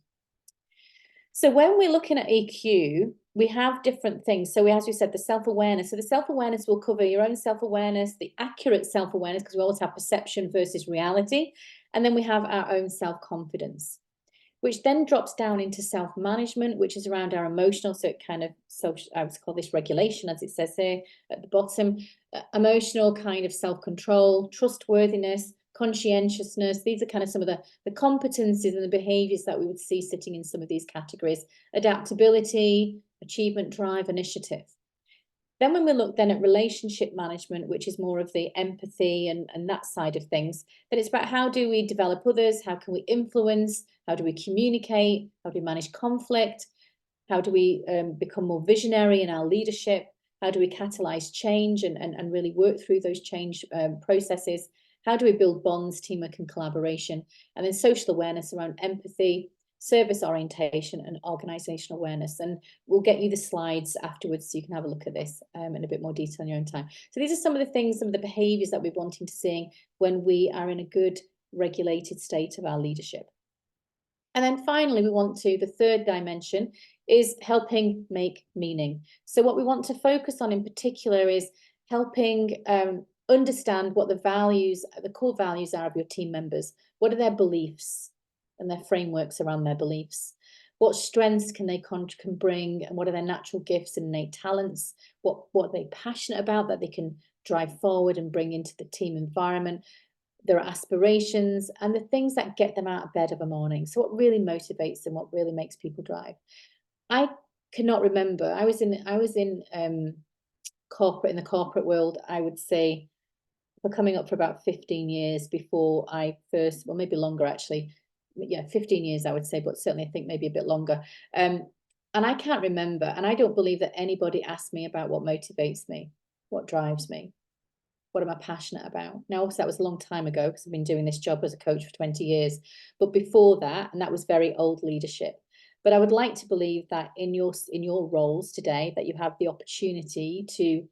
B: So when we're looking at EQ, we have different things. So as we said, the self-awareness. So the self-awareness will cover your own self-awareness, the accurate self-awareness, because we always have perception versus reality. And then we have our own self-confidence, which then drops down into self-management, which is around our emotional. So it kind of, I would call this regulation, as it says here at the bottom, emotional kind of self-control, trustworthiness, conscientiousness. These are kind of some of the competencies and the behaviors that we would see sitting in some of these categories. Adaptability, achievement, drive, initiative. Then when we look then at relationship management, which is more of the empathy and that side of things, then it's about how do we develop others? How can we influence? How do we communicate? How do we manage conflict? How do we become more visionary in our leadership? How do we catalyze change and really work through those change processes? How do we build bonds, teamwork and collaboration? And then social awareness around empathy, service orientation and organizational awareness. And we'll get you the slides afterwards so you can have a look at this in a bit more detail in your own time. So these are some of the things, some of the behaviors that we're wanting to see when we are in a good regulated state of our leadership. And then finally, we want to, the third dimension is helping make meaning. So what we want to focus on in particular is helping understand what the values, the core values are of your team members. What are their beliefs and their frameworks around their beliefs? What strengths can they can bring, and what are their natural gifts and innate talents? What are they passionate about that they can drive forward and bring into the team environment? Their aspirations and the things that get them out of bed of a morning. So what really motivates them, what really makes people drive. I cannot remember. I was in corporate, in the corporate world, I would say, for coming up for about 15 years before I first, well, maybe longer actually. Yeah, 15 years I would say, but certainly I think maybe a bit longer. And I can't remember, and I don't believe that anybody asked me about what motivates me, what drives me, what am I passionate about. Now, obviously that was a long time ago because I've been doing this job as a coach for 20 years. But before that, and that was very old leadership. But I would like to believe that in your roles today, that you have the opportunity to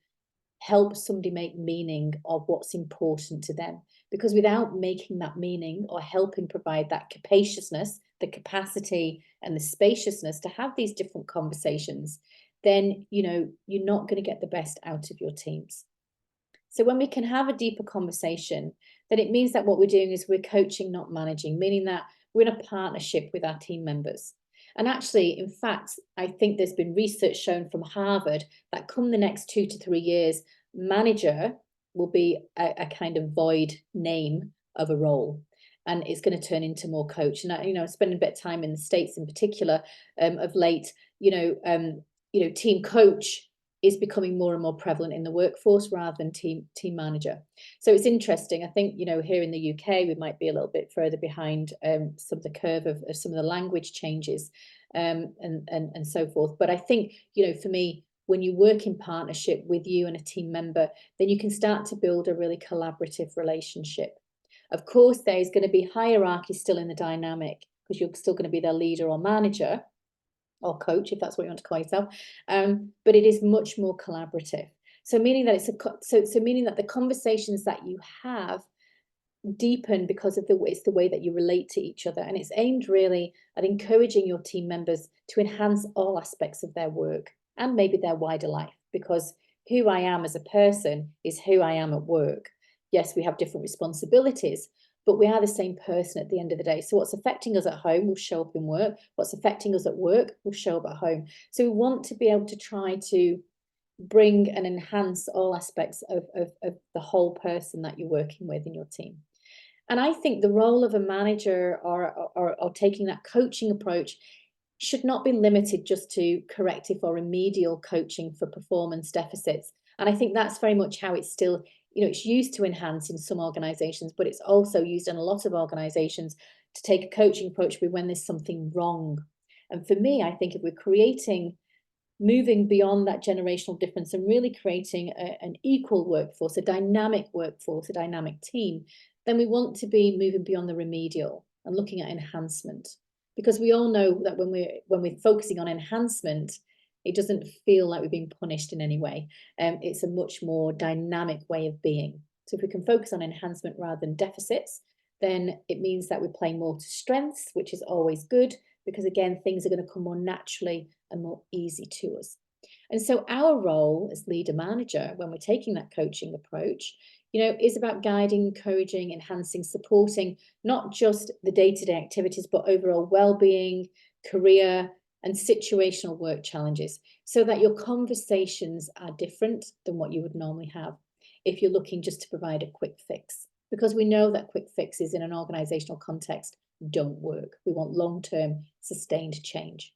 B: help somebody make meaning of what's important to them. Because without making that meaning or helping provide that capaciousness, the capacity and the spaciousness to have these different conversations, then, you know, you're not going to get the best out of your teams. So when we can have a deeper conversation, then it means that what we're doing is we're coaching, not managing, meaning that we're in a partnership with our team members. And actually, in fact, I think there's been research shown from Harvard that come the next 2 to 3 years, manager will be a kind of void name of a role. And it's going to turn into more coach. And I, you know, spending a bit of time in the States in particular of late, team coach is becoming more and more prevalent in the workforce rather than team manager. So it's interesting. I think, you know, here in the UK, we might be a little bit further behind some of the curve of some of the language changes and so forth. But I think, you know, for me, when you work in partnership with you and a team member, then you can start to build a really collaborative relationship. Of course, there's going to be hierarchy still in the dynamic because you're still going to be their leader or manager, or coach, if that's what you want to call yourself, but it is much more collaborative. So meaning that meaning that the conversations that you have deepen because of it's the way that you relate to each other, and it's aimed really at encouraging your team members to enhance all aspects of their work and maybe their wider life, because who I am as a person is who I am at work. Yes, we have different responsibilities, but we are the same person at the end of the day. So what's affecting us at home will show up in work. What's affecting us at work will show up at home. So we want to be able to try to bring and enhance all aspects of the whole person that you're working with in your team. And I think the role of a manager or taking that coaching approach should not be limited just to corrective or remedial coaching for performance deficits. And I think that's very much how it's still, you know, it's used to enhance in some organizations, but it's also used in a lot of organizations to take a coaching approach when there's something wrong. And for me, I think if we're moving beyond that generational difference and really creating an equal workforce, a dynamic workforce, a dynamic team, then we want to be moving beyond the remedial and looking at enhancement. Because we all know that when we're focusing on enhancement, It doesn't feel like we're being punished in any way. It's a much more dynamic way of being. So if we can focus on enhancement rather than deficits, then it means that we're playing more to strengths, which is always good, because again, things are going to come more naturally and more easy to us. And so our role as leader manager, when we're taking that coaching approach, is about guiding, encouraging, enhancing, supporting, not just the day-to-day activities, but overall well-being, career, and situational work challenges, so that your conversations are different than what you would normally have if you're looking just to provide a quick fix. Because we know that quick fixes in an organizational context don't work. We want long-term sustained change.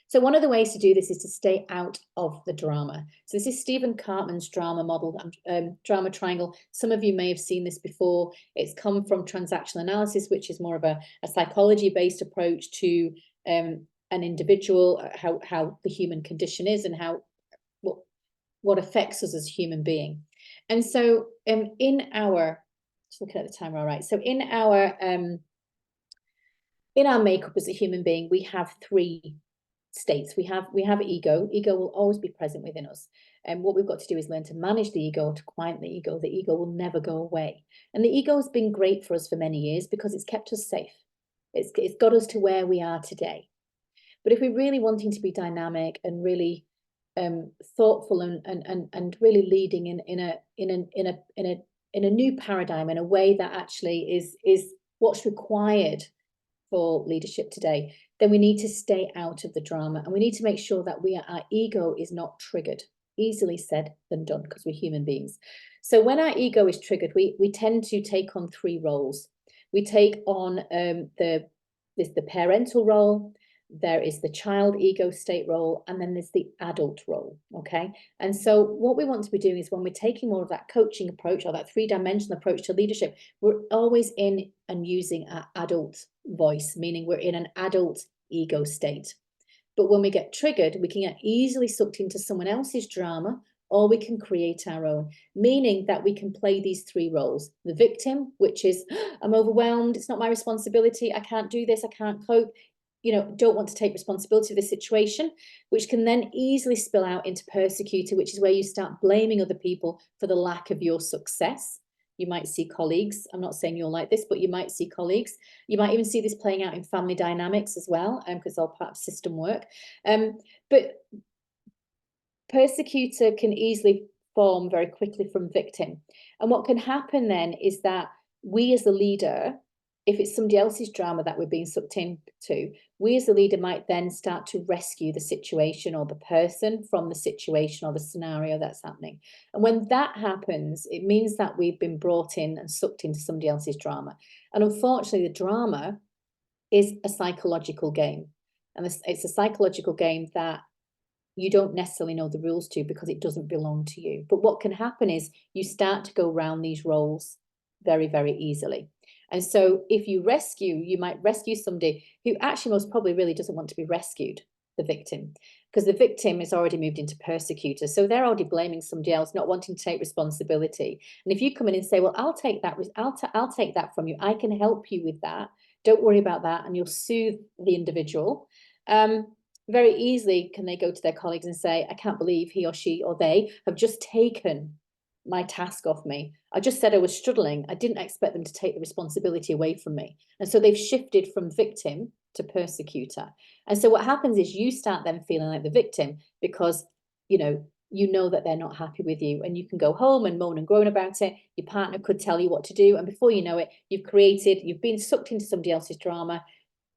B: So one of the ways to do this is to stay out of the drama. So this is Stephen Cartman's drama model, drama triangle. Some of you may have seen this before. It's come from transactional analysis, which is more of a psychology-based approach to an individual, how the human condition is and what affects us as a human being. And so in our, just looking at the timer, all right. So in our makeup as a human being, we have three states. We have ego. Ego will always be present within us. And what we've got to do is learn to manage the ego, to quiet the ego. The ego will never go away. And the ego has been great for us for many years because it's kept us safe. It's got us to where we are today. But if we're really wanting to be dynamic and really thoughtful and really leading in a new paradigm, in a way that actually is what's required for leadership today, then we need to stay out of the drama, and we need to make sure that our ego is not triggered. Easily said than done, because we're human beings. So when our ego is triggered, we tend to take on three roles. We take on the parental role, there is the child ego state role, and then there's the adult role, okay? And so what we want to be doing is, when we're taking more of that coaching approach or that three-dimensional approach to leadership, we're always in and using our adult voice, meaning we're in an adult ego state. But when we get triggered, we can get easily sucked into someone else's drama, or we can create our own, meaning that we can play these three roles. The victim, which is, I'm overwhelmed, it's not my responsibility, I can't do this, I can't cope, don't want to take responsibility for the situation, which can then easily spill out into persecutor, which is where you start blaming other people for the lack of your success. You might see colleagues, I'm not saying you're like this, but you might see colleagues. You might even see this playing out in family dynamics as well, because they're all part of system work. But persecutor can easily form very quickly from victim. And what can happen then is that we as the leader, if it's somebody else's drama that we're being sucked into, we as a leader might then start to rescue the situation or the person from the situation or the scenario that's happening. And when that happens, it means that we've been brought in and sucked into somebody else's drama. And unfortunately, the drama is a psychological game. And it's a psychological game that you don't necessarily know the rules to, because it doesn't belong to you. But what can happen is you start to go around these roles very, very easily. And so if you might rescue somebody who actually most probably really doesn't want to be rescued, the victim, because the victim is already moved into persecutor. So they're already blaming somebody else, not wanting to take responsibility. And if you come in and say, well, I'll take that from you, I can help you with that, don't worry about that, and you'll soothe the individual, very easily can they go to their colleagues and say, I can't believe he or she or they have just taken my task off me. I just said I was struggling. I didn't expect them to take the responsibility away from me. And so they've shifted from victim to persecutor. And so what happens is you start then feeling like the victim, because you know that they're not happy with you, and you can go home and moan and groan about it. Your partner could tell you what to do, and before you know it, you've been sucked into somebody else's drama.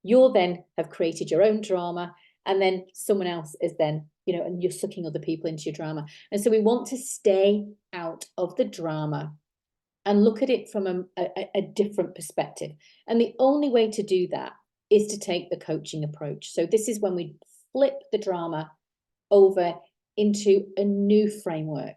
B: You'll then have created your own drama, and then someone else is then, and you're sucking other people into your drama. And so we want to stay out of the drama and look at it from a different perspective. And the only way to do that is to take the coaching approach. So this is when we flip the drama over into a new framework.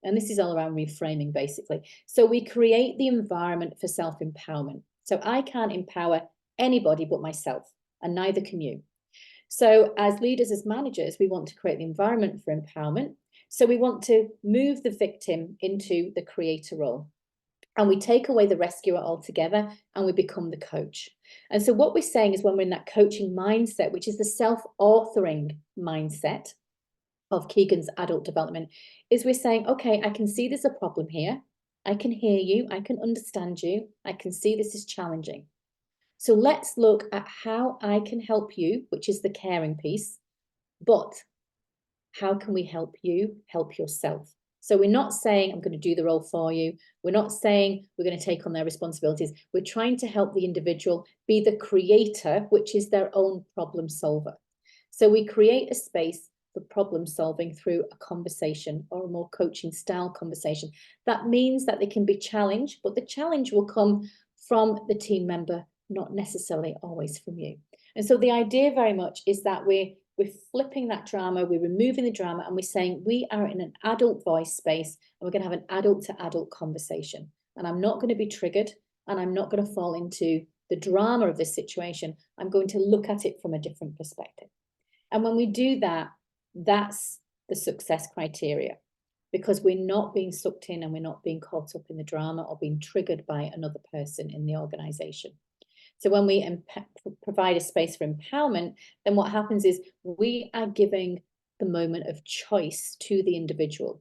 B: And this is all around reframing, basically. So we create the environment for self-empowerment. So I can't empower anybody but myself, and neither can you. So as leaders, as managers, we want to create the environment for empowerment. So we want to move the victim into the creator role. and we take away the rescuer altogether and we become the coach. And so what we're saying is, when we're in that coaching mindset, which is the self-authoring mindset of Keegan's adult development, is we're saying, okay, I can see there's a problem here. I can hear you. I can understand you. I can see this is challenging. So let's look at how I can help you, which is the caring piece, but how can we help you help yourself? So we're not saying I'm going to do the role for you. We're not saying we're going to take on their responsibilities. We're trying to help the individual be the creator, which is their own problem solver. So we create a space for problem solving through a conversation, or a more coaching style conversation. That means that they can be challenged, but the challenge will come from the team member, not necessarily always from you. And so the idea very much is that we're flipping that drama, we're removing the drama, and we're saying we are in an adult voice space, and we're going to have an adult to adult conversation. And I'm not going to be triggered, and I'm not going to fall into the drama of this situation. I'm going to look at it from a different perspective. And when we do that, that's the success criteria, because we're not being sucked in and we're not being caught up in the drama or being triggered by another person in the organization. So when we provide a space for empowerment, then what happens is we are giving the moment of choice to the individual.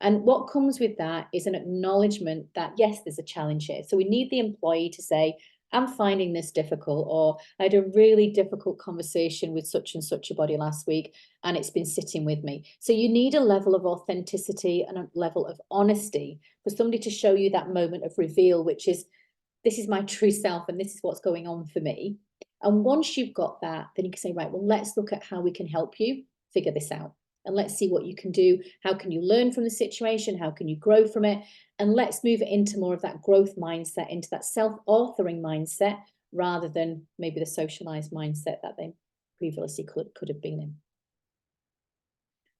B: And what comes with that is an acknowledgement that, yes, there's a challenge here. So we need the employee to say, I'm finding this difficult, or I had a really difficult conversation with such and such a body last week, and it's been sitting with me. So you need a level of authenticity and a level of honesty for somebody to show you that moment of reveal, which is, this is my true self and this is what's going on for me. And once you've got that, then you can say, right, well, let's look at how we can help you figure this out. And let's see what you can do. How can you learn from the situation? How can you grow from it? And let's move it into more of that growth mindset, into that self-authoring mindset, rather than maybe the socialized mindset that they previously could have been in.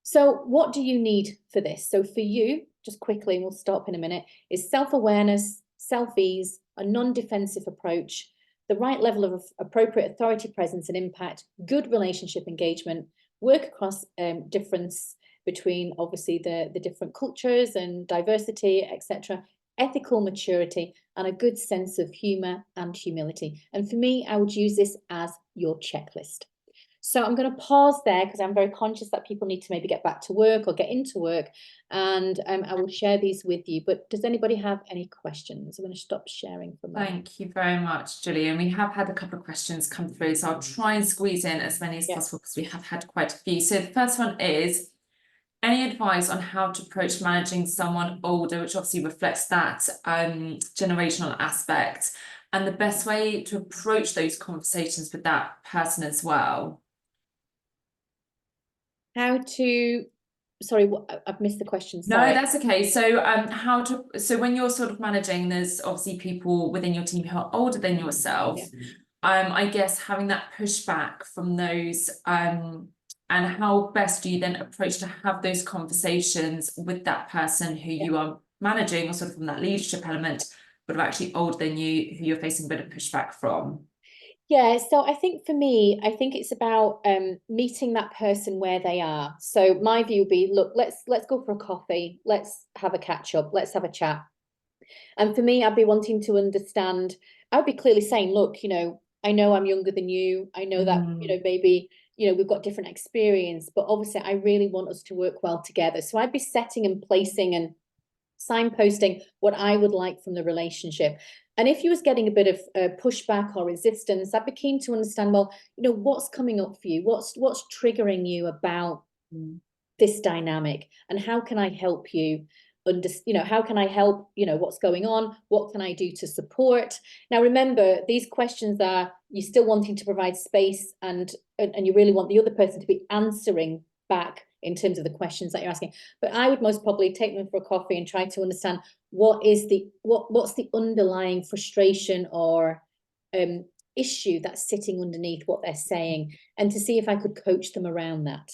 B: So what do you need for this? So for you, just quickly, and we'll stop in a minute, is self-awareness, self-ease, a non-defensive approach, the right level of appropriate authority, presence, and impact, good relationship engagement, work across difference between obviously the different cultures and diversity, etc., ethical maturity, and a good sense of humor and humility. And for me, I would use this as your checklist. So I'm going to pause there because I'm very conscious that people need to maybe get back to work or get into work, and I will share these with you. But does anybody have any questions? I'm going to stop sharing for a moment.
A: Thank you very much, Gillian. We have had a couple of questions come through, so I'll try and squeeze in as many as possible because we have had quite a few. So the first one is, any advice on how to approach managing someone older, which obviously reflects that generational aspect, and the best way to approach those conversations with that person as well?
B: How to, sorry, I've missed the question. Sorry.
A: No, that's okay. So so when you're sort of managing, there's obviously people within your team who are older than yourself. I guess having that pushback from those, and how best do you then approach to have those conversations with that person who you are managing, or sort of from that leadership element, but are actually older than you, who you're facing a bit of pushback from?
B: Yeah, so I think for me, I think it's about meeting that person where they are. So my view would be, look, let's go for a coffee, let's have a catch up, let's have a chat. And for me, I'd be wanting to understand, I'd be clearly saying, look, I know I'm younger than you. I know that, maybe, we've got different experience, but obviously I really want us to work well together. So I'd be setting and placing and signposting what I would like from the relationship. And if you was getting a bit of pushback or resistance, I'd be keen to understand, well, what's coming up for you? What's triggering you about this dynamic? And how can I help you? How can I help? What's going on? What can I do to support? Now, remember, these questions are, you're still wanting to provide space, and you really want the other person to be answering back in terms of the questions that you're asking. But I would most probably take them for a coffee and try to understand what's the underlying frustration or issue that's sitting underneath what they're saying, and to see if I could coach them around that.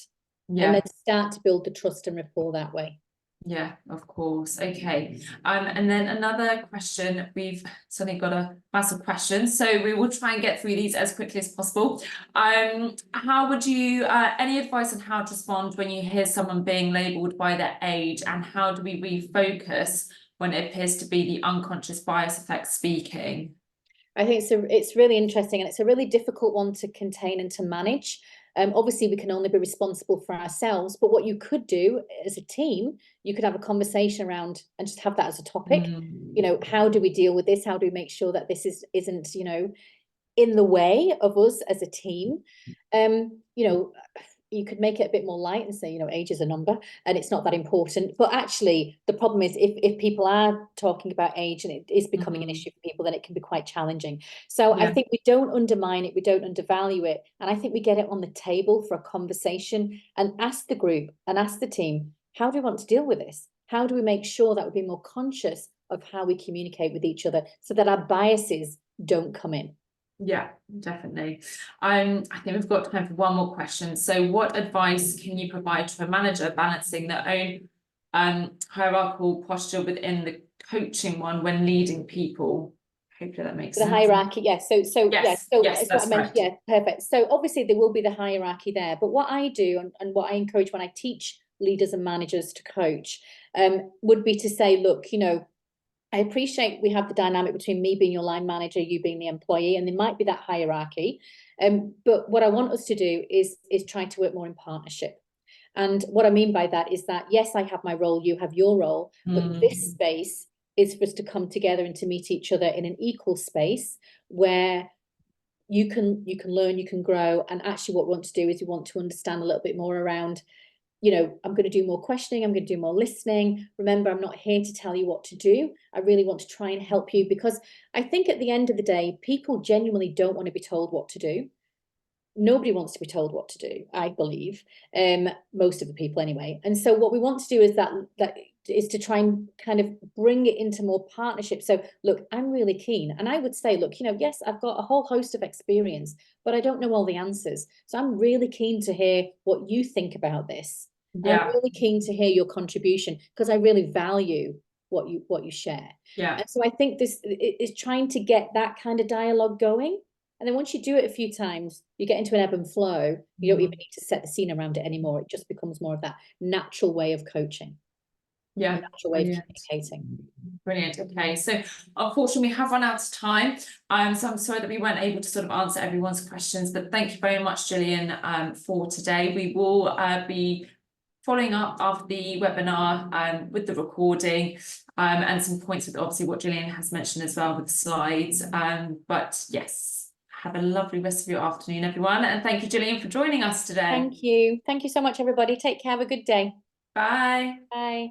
B: And then start to build the trust and rapport that way.
A: Yeah, of course. Okay. And then another question, we've suddenly got a massive question, so we will try and get through these as quickly as possible. How would you, any advice on how to respond when you hear someone being labelled by their age, and how do we refocus when it appears to be the unconscious bias effect speaking?
B: I think it's really interesting, and it's a really difficult one to contain and to manage. Obviously, we can only be responsible for ourselves, but what you could do as a team, you could have a conversation around and just have that as a topic. You know, how do we deal with this? How do we make sure that this isn't, you know, in the way of us as a team? You know, you could make it a bit more light and say, you know, age is a number and it's not that important. But actually, the problem is if people are talking about age and it is becoming an issue for people, then it can be quite challenging. So I think we don't undermine it, we don't undervalue it. And I think we get it on the table for a conversation and ask the group and ask the team, how do we want to deal with this? How do we make sure that we're being more conscious of how we communicate with each other so that our biases don't come in?
A: Yeah, definitely. I think we've got time for one more question. So what advice can you provide to a manager balancing their own hierarchical posture within the coaching one when leading people? Hopefully that makes
B: The
A: sense.
B: hierarchy, yes. So
A: yes,
B: so
A: yes,
B: it's what I mentioned.
A: right.
B: Yeah, perfect. So obviously there will be the hierarchy there, but what I do and what I encourage when I teach leaders and managers to coach would be to say, look, you know, I appreciate we have the dynamic between me being your line manager, you being the employee, and there might be that hierarchy. But what I want us to do is try to work more in partnership. And what I mean by that is that, yes, I have my role, you have your role, but this space is for us to come together and to meet each other in an equal space where you can learn, you can grow. And actually what we want to do is we want to understand a little bit more around, you know, I'm going to do more questioning, I'm going to do more listening. Remember, I'm not here to tell you what to do. I really want to try and help you, because I think at the end of the day, people genuinely don't want to be told what to do. Nobody wants to be told what to do, I believe, most of the people anyway. And so what we want to do is that is to try and kind of bring it into more partnership. So look, I'm really keen, and I would say, look, you know, yes, I've got a whole host of experience, but I don't know all the answers. So I'm really keen to hear what you think about this. I'm really keen to hear your contribution, because I really value what you share. And so I think this is trying to get that kind of dialogue going. And then once you do it a few times, you get into an ebb and flow. You don't even need to set the scene around it anymore. It just becomes more of that natural way of coaching.
A: Yeah,
B: a natural way of communicating.
A: Brilliant. Okay, so unfortunately we have run out of time. So I'm sorry that we weren't able to sort of answer everyone's questions, but thank you very much, Gillian, for today. We will be following up after the webinar with the recording and some points with obviously what Gillian has mentioned as well with the slides. But yes, have a lovely rest of your afternoon, everyone. And thank you, Gillian, for joining us today.
B: Thank you. Thank you so much, everybody. Take care. Have a good day.
A: Bye.
B: Bye.